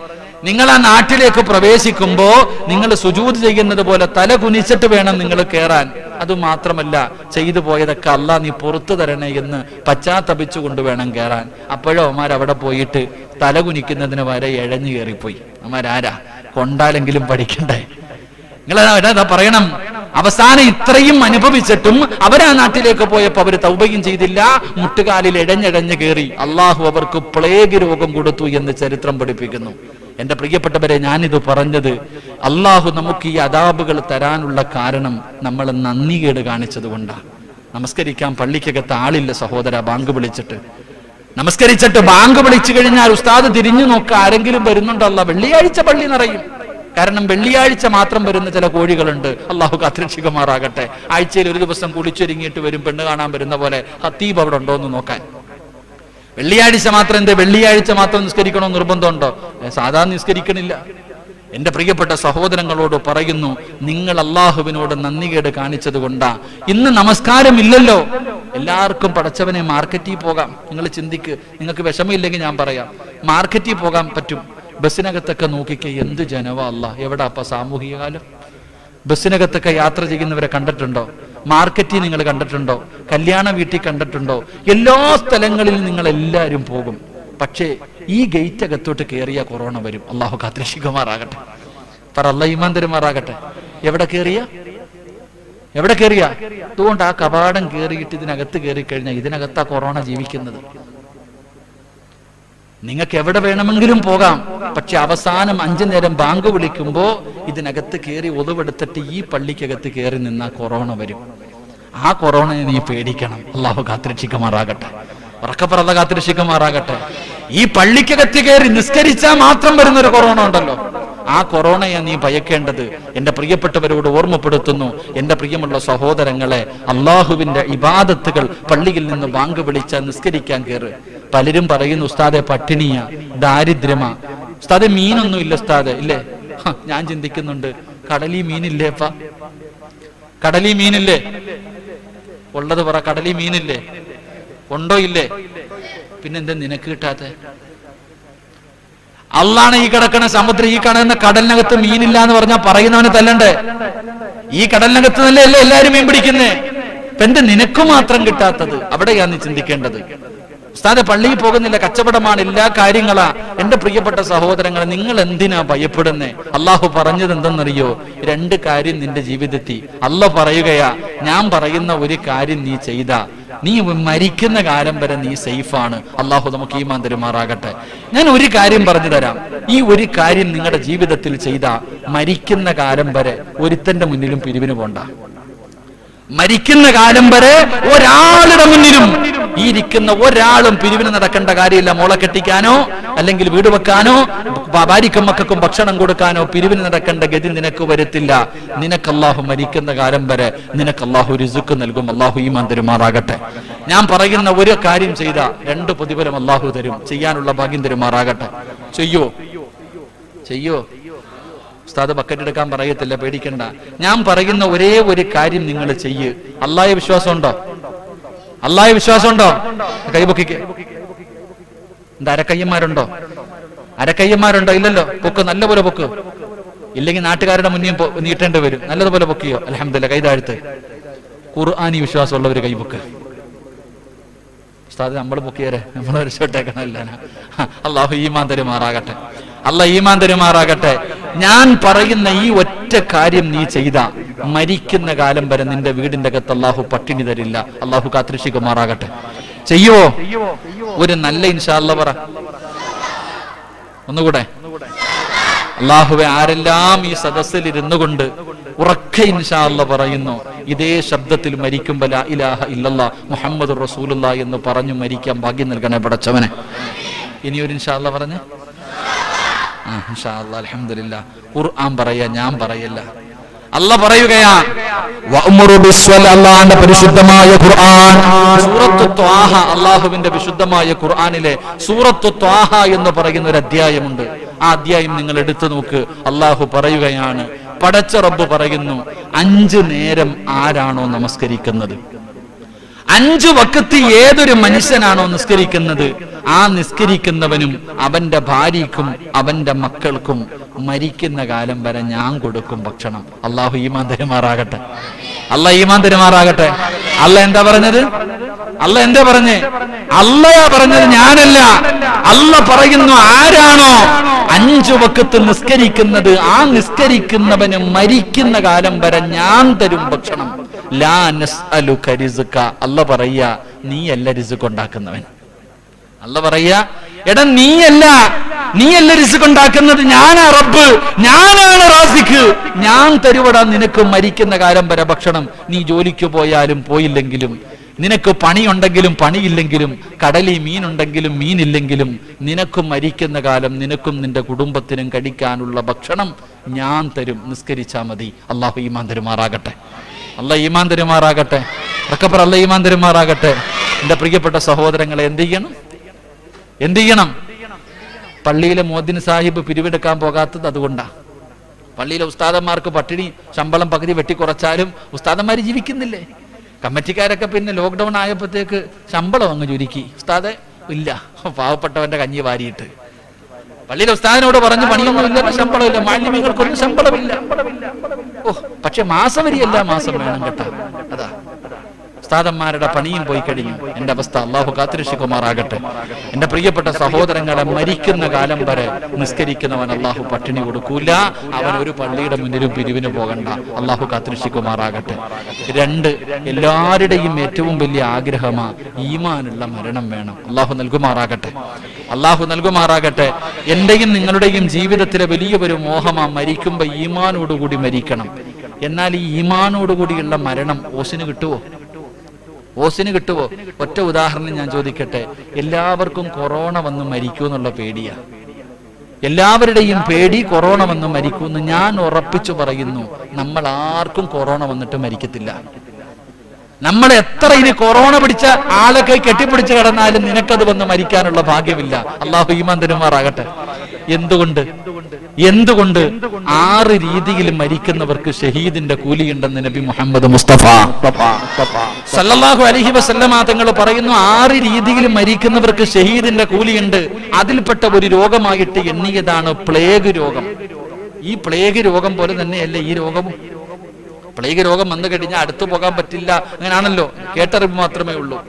നിങ്ങൾ ആ നാട്ടിലേക്ക് പ്രവേശിക്കുമ്പോ നിങ്ങൾ സുജൂദ് ചെയ്യുന്നത് പോലെ തല കുനിച്ചിട്ട് വേണം നിങ്ങൾ കയറാൻ. അതുമാത്രമല്ല, ചെയ്തു പോയതൊക്കെ അള്ളാഹ് നീ പുറത്തു തരണേ എന്ന് പശ്ചാത്തപിച്ചു കൊണ്ട് വേണം കയറാൻ. അപ്പോഴോ അവന്മാർ അവിടെ പോയിട്ട് തല കുനിക്കുന്നതിന് വരെ ഇഴഞ്ഞു കയറിപ്പോയി. അവന്മാരാരാ? കൊണ്ടാലെങ്കിലും പഠിക്കണ്ടേ? നിങ്ങൾ പറയണം. അവസാനം ഇത്രയും അനുഭവിച്ചിട്ടും അവരാ നാട്ടിലേക്ക് പോയപ്പോ അവര് തൗബയും ചെയ്തില്ല, മുട്ടുകാലിൽ ഇഴഞ്ഞിഴഞ്ഞ് കയറി. അള്ളാഹു അവർക്ക് പ്ലേഗ് രോഗം കൊടുത്തു എന്ന് ചരിത്രം പഠിപ്പിക്കുന്നു. എന്റെ പ്രിയപ്പെട്ടവരെ, ഞാനിത് പറഞ്ഞത് അള്ളാഹു നമുക്ക് ഈ അദാബുകൾ തരാനുള്ള കാരണം നമ്മൾ നന്ദികേട് കാണിച്ചത് കൊണ്ടാണ്. നമസ്കരിക്കാൻ പള്ളിക്കകത്ത് ആളില്ല സഹോദര. ബാങ്ക് വിളിച്ചിട്ട് നമസ്കരിച്ചിട്ട് ബാങ്ക് വിളിച്ചു കഴിഞ്ഞാൽ ഉസ്താദ് തിരിഞ്ഞു നോക്കുക, ആരെങ്കിലും വരുന്നുണ്ടല്ല. വെള്ളിയാഴ്ച പള്ളി നിറയും. കാരണം വെള്ളിയാഴ്ച മാത്രം വരുന്ന ചില കോഴികളുണ്ട്. അള്ളാഹു കാത്തിരക്ഷിക്കുമാറാകട്ടെ. ആഴ്ചയിൽ ഒരു ദിവസം കുളിച്ചൊരുങ്ങിയിട്ട് വരും, പെണ്ണ് കാണാൻ വരുന്ന പോലെ. ഖത്തീബ് അവിടെ ഉണ്ടോ എന്ന് നോക്കാൻ. വെള്ളിയാഴ്ച മാത്രം എന്ത്? വെള്ളിയാഴ്ച മാത്രം നിസ്കരിക്കണമെന്ന് നിർബന്ധമുണ്ടോ? സാധാരണ നിസ്കരിക്കണില്ല. എന്റെ പ്രിയപ്പെട്ട സഹോദരങ്ങളോട് പറയുന്നു, നിങ്ങൾ അള്ളാഹുവിനോട് നന്ദികേട് കാണിച്ചത് കൊണ്ടാ ഇന്ന് നമസ്കാരമില്ലല്ലോ. എല്ലാവർക്കും പടച്ചവനെ മാർക്കറ്റിൽ പോകാം. നിങ്ങൾ ചിന്തിക്ക്, നിങ്ങൾക്ക് വിഷമമില്ലെങ്കിൽ ഞാൻ പറയാം. മാർക്കറ്റിൽ പോകാൻ പറ്റും. ബസ്സിനകത്തൊക്കെ നോക്കിക്കേ, എന്ത് ജനവാ അല്ലാ. എവിടാ അപ്പൊ സാമൂഹിക കാലം? ബസ്സിനകത്തൊക്കെ യാത്ര ചെയ്യുന്നവരെ കണ്ടിട്ടുണ്ടോ? മാർക്കറ്റിൽ നിങ്ങൾ കണ്ടിട്ടുണ്ടോ? കല്യാണ വീട്ടിൽ കണ്ടിട്ടുണ്ടോ? എല്ലാ സ്ഥലങ്ങളിലും നിങ്ങൾ എല്ലാവരും പോകും. പക്ഷേ ഈ ഗേറ്റ് അകത്തോട്ട് കയറിയ കൊറോണ വരും. അള്ളാഹു കാത്തിരക്ഷിക്കുമാറാകട്ടെ. അല്ലാഹ് ഈമാൻ തരുമാറാകട്ടെ. എവിടെ കയറിയ? അതുകൊണ്ട് ആ കവാടം കയറിയിട്ട് ഇതിനകത്ത് കയറി കഴിഞ്ഞാൽ ഇതിനകത്താ കൊറോണ ജീവിക്കുന്നത്. നിങ്ങൾക്ക് എവിടെ വേണമെങ്കിലും പോകാം. പക്ഷെ അവസാനം 5 നേരം ബാങ്ക് വിളിക്കുമ്പോ ഇതിനകത്ത് കയറി ഒതുവെടുത്തിട്ട് ഈ പള്ളിക്കകത്ത് കയറി നിന്നാ കൊറോണ വരും. ആ കൊറോണയെ നീ പേടിക്കണം. അള്ളാഹു കാത്തിരക്ഷിക്കുമാറാകട്ടെ. ഉറക്കപ്പറല്ല കാത്തിരക്ഷിക്കുമാറാകട്ടെ. ഈ പള്ളിക്കകത്ത് കയറി നിസ്കരിച്ചാൽ മാത്രം വരുന്നൊരു കൊറോണ ഉണ്ടല്ലോ, ആ കൊറോണയെ നീ ഭയക്കേണ്ടത്. എന്റെ പ്രിയപ്പെട്ടവരോട് ഓർമ്മപ്പെടുത്തുന്നു, എന്റെ പ്രിയമുള്ള സഹോദരങ്ങളെ, അള്ളാഹുവിന്റെ ഇബാദത്തുകൾ പള്ളിയിൽ നിന്ന് ബാങ്ക് വിളിച്ചാൽ നിസ്കരിക്കാൻ കയറ്. പലരും പറയുന്നു, ഉസ്താദെ പട്ടിണിയാ, ദാരിദ്ര്യമാ, ഉസ്താദെ മീനൊന്നും ഇല്ല ഉസ്താദെ. ഇല്ലേ? ഞാൻ ചിന്തിക്കുന്നുണ്ട്, കടലി മീനില്ലേപ്പ? കടലി മീനില്ലേ? ഉള്ളത് പറ. കടലി മീനില്ലേ? ഉണ്ടോ? ഇല്ലേ? പിന്നെന്താ നിനക്ക് കിട്ടാത്ത? അള്ളാണ് ഈ കിടക്കണ സമുദ്രം, ഈ കിടന്ന കടലിനകത്ത് മീനില്ല എന്ന് പറഞ്ഞാൽ പറയുന്നവനെ തല്ലണ്ടേ? ഈ കടലിനകത്ത് തന്നെ അല്ലേ എല്ലാരും മീൻ പിടിക്കുന്നേ? ഇപ്പൊ എന്ത് നിനക്ക് മാത്രം കിട്ടാത്തത്? അവിടെയാണ് നീ ചിന്തിക്കേണ്ടത്. ഉസ്താദ് പള്ളിയിൽ പോകുന്നില്ല, കച്ചവടമാണ്, എല്ലാ കാര്യങ്ങളാ. എന്റെ പ്രിയപ്പെട്ട സഹോദരങ്ങളെ, നിങ്ങൾ എന്തിനാ ഭയപ്പെടുന്നേ? അള്ളാഹു പറഞ്ഞത് എന്തെന്നറിയോ? 2 കാര്യം നിന്റെ ജീവിതത്തിൽ അള്ളാഹ് പറയുകയാ, ഞാൻ പറയുന്ന ഒരു കാര്യം നീ ചെയ്താ നീ മരിക്കുന്ന കാലം വരെ നീ സേഫാണ്. അള്ളാഹു നമുക്ക് ഈമാൻ തരുമാറാകട്ടെ. ഞാൻ ഒരു കാര്യം പറഞ്ഞു തരാം. ഈ ഒരു കാര്യം നിങ്ങളുടെ ജീവിതത്തിൽ ചെയ്താ മരിക്കുന്ന കാലം വരെ ഒരുത്തന്റെ മുന്നിലും പിരിവിന് പോണ്ട. മരിക്കുന്ന കാലം വരെ ഒരാളുടെ മുന്നിലും ഈ ഇരിക്കുന്ന ഒരാളും പിരിവിന് നടക്കേണ്ട കാര്യമില്ല. മോളെ കെട്ടിക്കാനോ അല്ലെങ്കിൽ വീട് വെക്കാനോ ഭാര്യക്കും മക്കൾക്കും ഭക്ഷണം കൊടുക്കാനോ പിരിവിന് നടക്കേണ്ട ഗതി നിനക്ക് വരത്തില്ല. നിനക്ക് അല്ലാഹു മരിക്കുന്ന കാലം വരെ നിനക്ക് അല്ലാഹു റിസ്ക് നൽകും. അല്ലാഹു ഈമാൻ തരുമാറാകട്ടെ. ഞാൻ പറയുന്ന ഒരു കാര്യം ചെയ്താ 2 പ്രതിഫലം അല്ലാഹു തരും. ചെയ്യാനുള്ള ഭാഗ്യം തരുമാറാകട്ടെ. ചെയ്യോ? ഉസ്താദ് ബക്കറ്റ് എടുക്കാൻ പറയത്തില്ല, പേടിക്കണ്ട. ഞാൻ പറയുന്ന ഒരേ ഒരു കാര്യം നിങ്ങൾ ചെയ്യ്. അല്ലാഹുവെ വിശ്വാസമുണ്ടോ? കൈപൊക്കിക്ക്. എന്താ അരക്കയ്യന്മാരുണ്ടോ? ഇല്ലല്ലോ. പൊക്ക്, നല്ലപോലെ പൊക്ക്. ഇല്ലെങ്കിൽ നാട്ടുകാരുടെ മുന്നിൽ നീട്ടേണ്ടി വരും. നല്ലതുപോലെ പൊക്കിയോ? അൽഹംദുലില്ലാഹ്. കൈ താഴ്ത്ത്. ഖുർആനി വിശ്വാസമുള്ളവര് കൈപൊക്ക്. ഉസ്താദ് നമ്മൾ പൊക്കിയരെ നമ്മളെ രക്ഷപ്പെട്ടേക്കണല്ല. അല്ലാഹു ഈമാൻ തരുമാറാകട്ടെ. അല്ലാഹ് ഈമാൻ തരുമാറാകട്ടെ. ഞാൻ പറയുന്ന ഈ ഒറ്റ കാര്യം നീ ചെയ്ത മരിക്കുന്ന കാലം വരെ നിന്റെ വീടിന്റെ അകത്ത് അല്ലാഹു പട്ടിണി തരില്ല. അല്ലാഹു കാത്തിരക്ഷിക്കുമാറാകട്ടെ. ചെയ്യുവോ? ഒരു നല്ല ഇൻഷാ അല്ലാഹ് പറ. ഒന്നുകൂടെ. അല്ലാഹുവേ, ആരെല്ലാം ഈ സദസ്സിൽ ഇരുന്നു കൊണ്ട് ഉറക്കെ ഇൻഷാ അല്ലാഹ് പറയുന്നു, ഇതേ ശബ്ദത്തിൽ മരിക്കുമ്പോൾ ലാ ഇലാഹ ഇല്ലല്ലാഹ് മുഹമ്മദുർ റസൂലുള്ളാഹി എന്ന് പറഞ്ഞു മരിക്കാൻ ഭാഗ്യം നൽകണേ പടച്ചവനെ. ഇനിയൊരു ഇൻഷാ അല്ലാഹ് പറഞ്ഞേ. ഇൻഷാ അല്ലാഹ്. അൽഹംദുലില്ലാഹ്. ഖുർആൻ പറയാ, ഞാൻ പറയല്ല. അല്ലാഹ് പറയുകയാ, വഅ്മുറു ബിസ്സലാത്തി. അല്ലാഹുവിന്റെ പരിശുദ്ധമായ ഖുർആൻ സൂറത്തു ത്വാഹ, അല്ലാഹുവിന്റെ വിശുദ്ധമായ ഖുർആനിലെ സൂറത്തു ത്വാഹ എന്ന് പറയുന്ന ഒരു അധ്യായമുണ്ട്. ആ അധ്യായം നിങ്ങൾ എടുത്തു നോക്ക്. അല്ലാഹു പറയുകയാണ്, പടച്ച റബ്ബ് പറയുന്നു, 5 നേരം ആരാണോ നമസ്കരിക്കുന്നത്, 5 വഖത്ത് ഏതൊരു മനുഷ്യനാണോ നിസ്കരിക്കുന്നത്, ആ നിസ്കരിക്കുന്നവനും അവന്റെ ഭാര്യയ്ക്കും അവന്റെ മക്കൾക്കും മരിക്കുന്ന കാലം വരെ ഞാൻ കൊടുക്കും ഭക്ഷണം. അല്ലാഹു ഈമാൻ തരുമാറാകട്ടെ. അല്ലാഹ് ഈമാൻ തരുമാറാകട്ടെ. അല്ലാഹ് എന്താ പറഞ്ഞത്? അല്ലാഹ് എന്താ പറഞ്ഞേ? അല്ലാഹ് പറഞ്ഞത് ഞാനല്ല. അല്ലാഹ് പറയുന്നു, ആരാണോ 5 വഖത്ത് നിസ്കരിക്കുന്നത്, ആ നിസ്കരിക്കുന്നവന് മരിക്കുന്ന കാലം വരെ ഞാൻ തരും ഭക്ഷണം. ലാ നസ്അലുക റിസ്ക. അല്ലാഹ് പറയാ, നീയല്ല റിസ്ക് ഉണ്ടാക്കുന്നവൻ. അല്ലാഹ് പറയാ, എടാ നീയല്ല റിസ്ക് ഉണ്ടാക്കുന്നത്, ഞാനാ റബ്ബ്, ഞാനാണ് റാസിഖ്, ഞാൻ തരുവടാ നിനക്ക് മരിക്കുന്ന കാലം വരെ ഭക്ഷണം. നീ ജോലിക്ക് പോയാലും പോയില്ലെങ്കിലും, നിനക്ക് പണിയുണ്ടെങ്കിലും പണിയില്ലെങ്കിലും, കടലിൽ മീനുണ്ടെങ്കിലും മീനില്ലെങ്കിലും, നിനക്കും മരിക്കുന്ന കാലം നിനക്കും നിന്റെ കുടുംബത്തിനും കഴിക്കാനുള്ള ഭക്ഷണം ഞാൻ തരും. നിസ്കരിച്ചാ മതി. അല്ലാഹു ഈമാൻ തരുമാറാകട്ടെ. അല്ലാഹ് ഈമാൻ തരുമാറാകട്ടെ. റക്കബർ അല്ലാഹ് ഈമാൻ തരുമാറാകട്ടെ. എന്റെ പ്രിയപ്പെട്ട സഹോദരങ്ങളെ, എന്ത് ചെയ്യണം? പള്ളിയിലെ മുഅദ്ദിൻ സാഹിബ് പിരിവെടുക്കാൻ പോകാത്തത് അതുകൊണ്ടാ. പള്ളിയിലെ ഉസ്താദന്മാർക്ക് പട്ടിണി, ശമ്പളം പകുതി വെട്ടിക്കുറച്ചാലും ഉസ്താദന്മാർ ജീവിക്കുന്നില്ലേ? കമ്മിറ്റിക്കാരൊക്കെ പിന്നെ ലോക്ക്ഡൌൺ ആയപ്പോഴത്തേക്ക് ശമ്പളം അങ്ങ് ചുരുക്കി. ഉസ്താദെ ഇല്ല, പാവപ്പെട്ടവന്റെ കഞ്ഞി വാരിയിട്ട്. പള്ളിയിലെ ഉസ്താദിനോട് പറഞ്ഞു, പണിയൊന്നും ഇല്ല, ശമ്പളമില്ല, മാലിന്യങ്ങൾക്കൊന്നും ശമ്പളമില്ല. പക്ഷെ മാസം വരി എല്ലാ മാസം വേണം കേട്ടാ. അതാ ഉസ്താദന്മാരുടെ പണിയും പോയി കഴിഞ്ഞു. എന്റെ അവസ്ഥ അല്ലാഹു കാത്തിരക്ഷിക്കുമാറാകട്ടെ. എന്റെ പ്രിയപ്പെട്ട സഹോദരങ്ങളെ, മരിക്കുന്ന കാലം വരെ നിസ്കരിക്കുന്നവൻ അല്ലാഹു പട്ടിണി കൊടുക്കൂല. അവൻ ഒരു പള്ളിയുടെ മുന്നിലും പിരിവിന് പോകണ്ട. അല്ലാഹു കാത്തിരക്ഷിക്കുമാറാകട്ടെ. 2, എല്ലാവരുടെയും ഏറ്റവും വലിയ ആഗ്രഹമാ ഈമാനുള്ള മരണം വേണം. അല്ലാഹു നൽകുമാറാകട്ടെ. അല്ലാഹു നൽകുമാറാകട്ടെ. എന്റെയും നിങ്ങളുടെയും ജീവിതത്തിലെ വലിയൊരു മോഹമാ മരിക്കുമ്പോ ഈമാനോടുകൂടി മരിക്കണം. എന്നാൽ ഈ ഈമാനോടുകൂടിയുള്ള മരണം ഓസിന് കിട്ടുവോ? ഒറ്റ ഉദാഹരണം ഞാൻ ചോദിക്കട്ടെ. എല്ലാവർക്കും കൊറോണ വന്ന് മരിക്കൂ എന്നുള്ള പേടിയാ. എല്ലാവരുടെയും പേടി കൊറോണ വന്ന് മരിക്കൂന്ന്. ഞാൻ ഉറപ്പിച്ചു പറയുന്നു, നമ്മൾ ആർക്കും കൊറോണ വന്നിട്ട് മരിക്കത്തില്ല. നമ്മൾ എത്ര ഇനി കൊറോണ പിടിച്ച ആളൊക്കെ കെട്ടിപ്പിടിച്ച് കിടന്നാലും നിനക്കത് വന്ന് മരിക്കാനുള്ള ഭാഗ്യമില്ല. അല്ലാഹു ഈമാൻ തരുമാറാകട്ടെ. എന്തുകൊണ്ട് 6 രീതിയിൽ മരിക്കുന്നവർക്ക് ഷഹീദിന്റെ കൂലിയുണ്ടെന്ന് നബി മുഹമ്മദ് മുസ്തഫ സല്ലല്ലാഹു അലൈഹി വസല്ലമ തങ്ങൾ പറയുന്നു. 6 രീതിയിൽ മരിക്കുന്നവർക്ക് ഷഹീദിന്റെ കൂലിയുണ്ട്. അതിൽപ്പെട്ട ഒരു രോഗമായിട്ട് എണ്ണിയതാണ് പ്ലേഗ് രോഗം. ഈ പ്ലേഗ് രോഗം പോലെ തന്നെയല്ലേ ഈ രോഗവും? പ്ലേഗ് രോഗം വന്നു കഴിഞ്ഞാൽ അടുത്തു പോകാൻ പറ്റില്ല, അങ്ങനെയാണല്ലോ, കേട്ടറിവ് മാത്രമേ ഉള്ളൂ.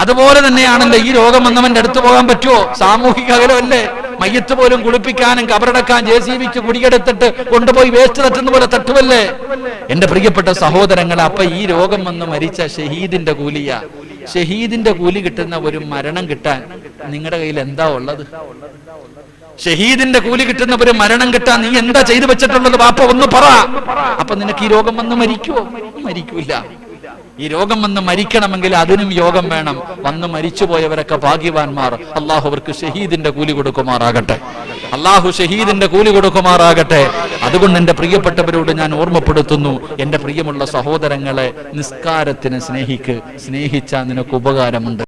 അതുപോലെ തന്നെയാണല്ലോ ഈ രോഗം വന്നവന്റെ അടുത്ത് പോകാൻ പറ്റുമോ? സാമൂഹിക അകലമല്ലേ. മയ്യത്ത് പോലും കുളിപ്പിക്കാനും കബറടക്കാൻ JCBക്ക് കുടിയെടുത്തിട്ട് കൊണ്ടുപോയി വേസ്റ്റ് തട്ടുന്ന പോലെ തട്ടുവല്ലേ. എന്റെ പ്രിയപ്പെട്ട സഹോദരങ്ങളെ, അപ്പൊ ഈ രോഗം വന്ന് മരിച്ച ഷഹീദിന്റെ കൂലിയാ. ഷഹീദിന്റെ കൂലി കിട്ടുന്ന ഒരു മരണം കിട്ടാൻ നിങ്ങളുടെ കയ്യിൽ എന്താ ഉള്ളത്? ഷഹീദിന്റെ കൂലി കിട്ടുന്ന ഒരു മരണം കിട്ടാൻ നീ എന്താ ചെയ്തു വെച്ചിട്ടുള്ളത്? ബാപ്പ ഒന്ന് പറ. അപ്പൊ നിനക്ക് ഈ രോഗം വന്ന് മരിക്കുവോ? മരിക്കൂല. ഈ രോഗം വന്ന് മരിക്കണമെങ്കിൽ അതിനും യോഗം വേണം. വന്ന് മരിച്ചുപോയവരൊക്കെ ഭാഗ്യവാന്മാർ. അള്ളാഹു അവർക്ക് ഷഹീദിന്റെ കൂലി കൊടുക്കുമാറാകട്ടെ. അള്ളാഹു ഷഹീദിന്റെ കൂലി കൊടുക്കുമാറാകട്ടെ. അതുകൊണ്ട് എന്റെ പ്രിയപ്പെട്ടവരോട് ഞാൻ ഓർമ്മപ്പെടുത്തുന്നു, എന്റെ പ്രിയമുള്ള സഹോദരങ്ങളെ, നിസ്കാരത്തിന് സ്നേഹിച്ചാൽ നിനക്ക് ഉപകാരമുണ്ട്.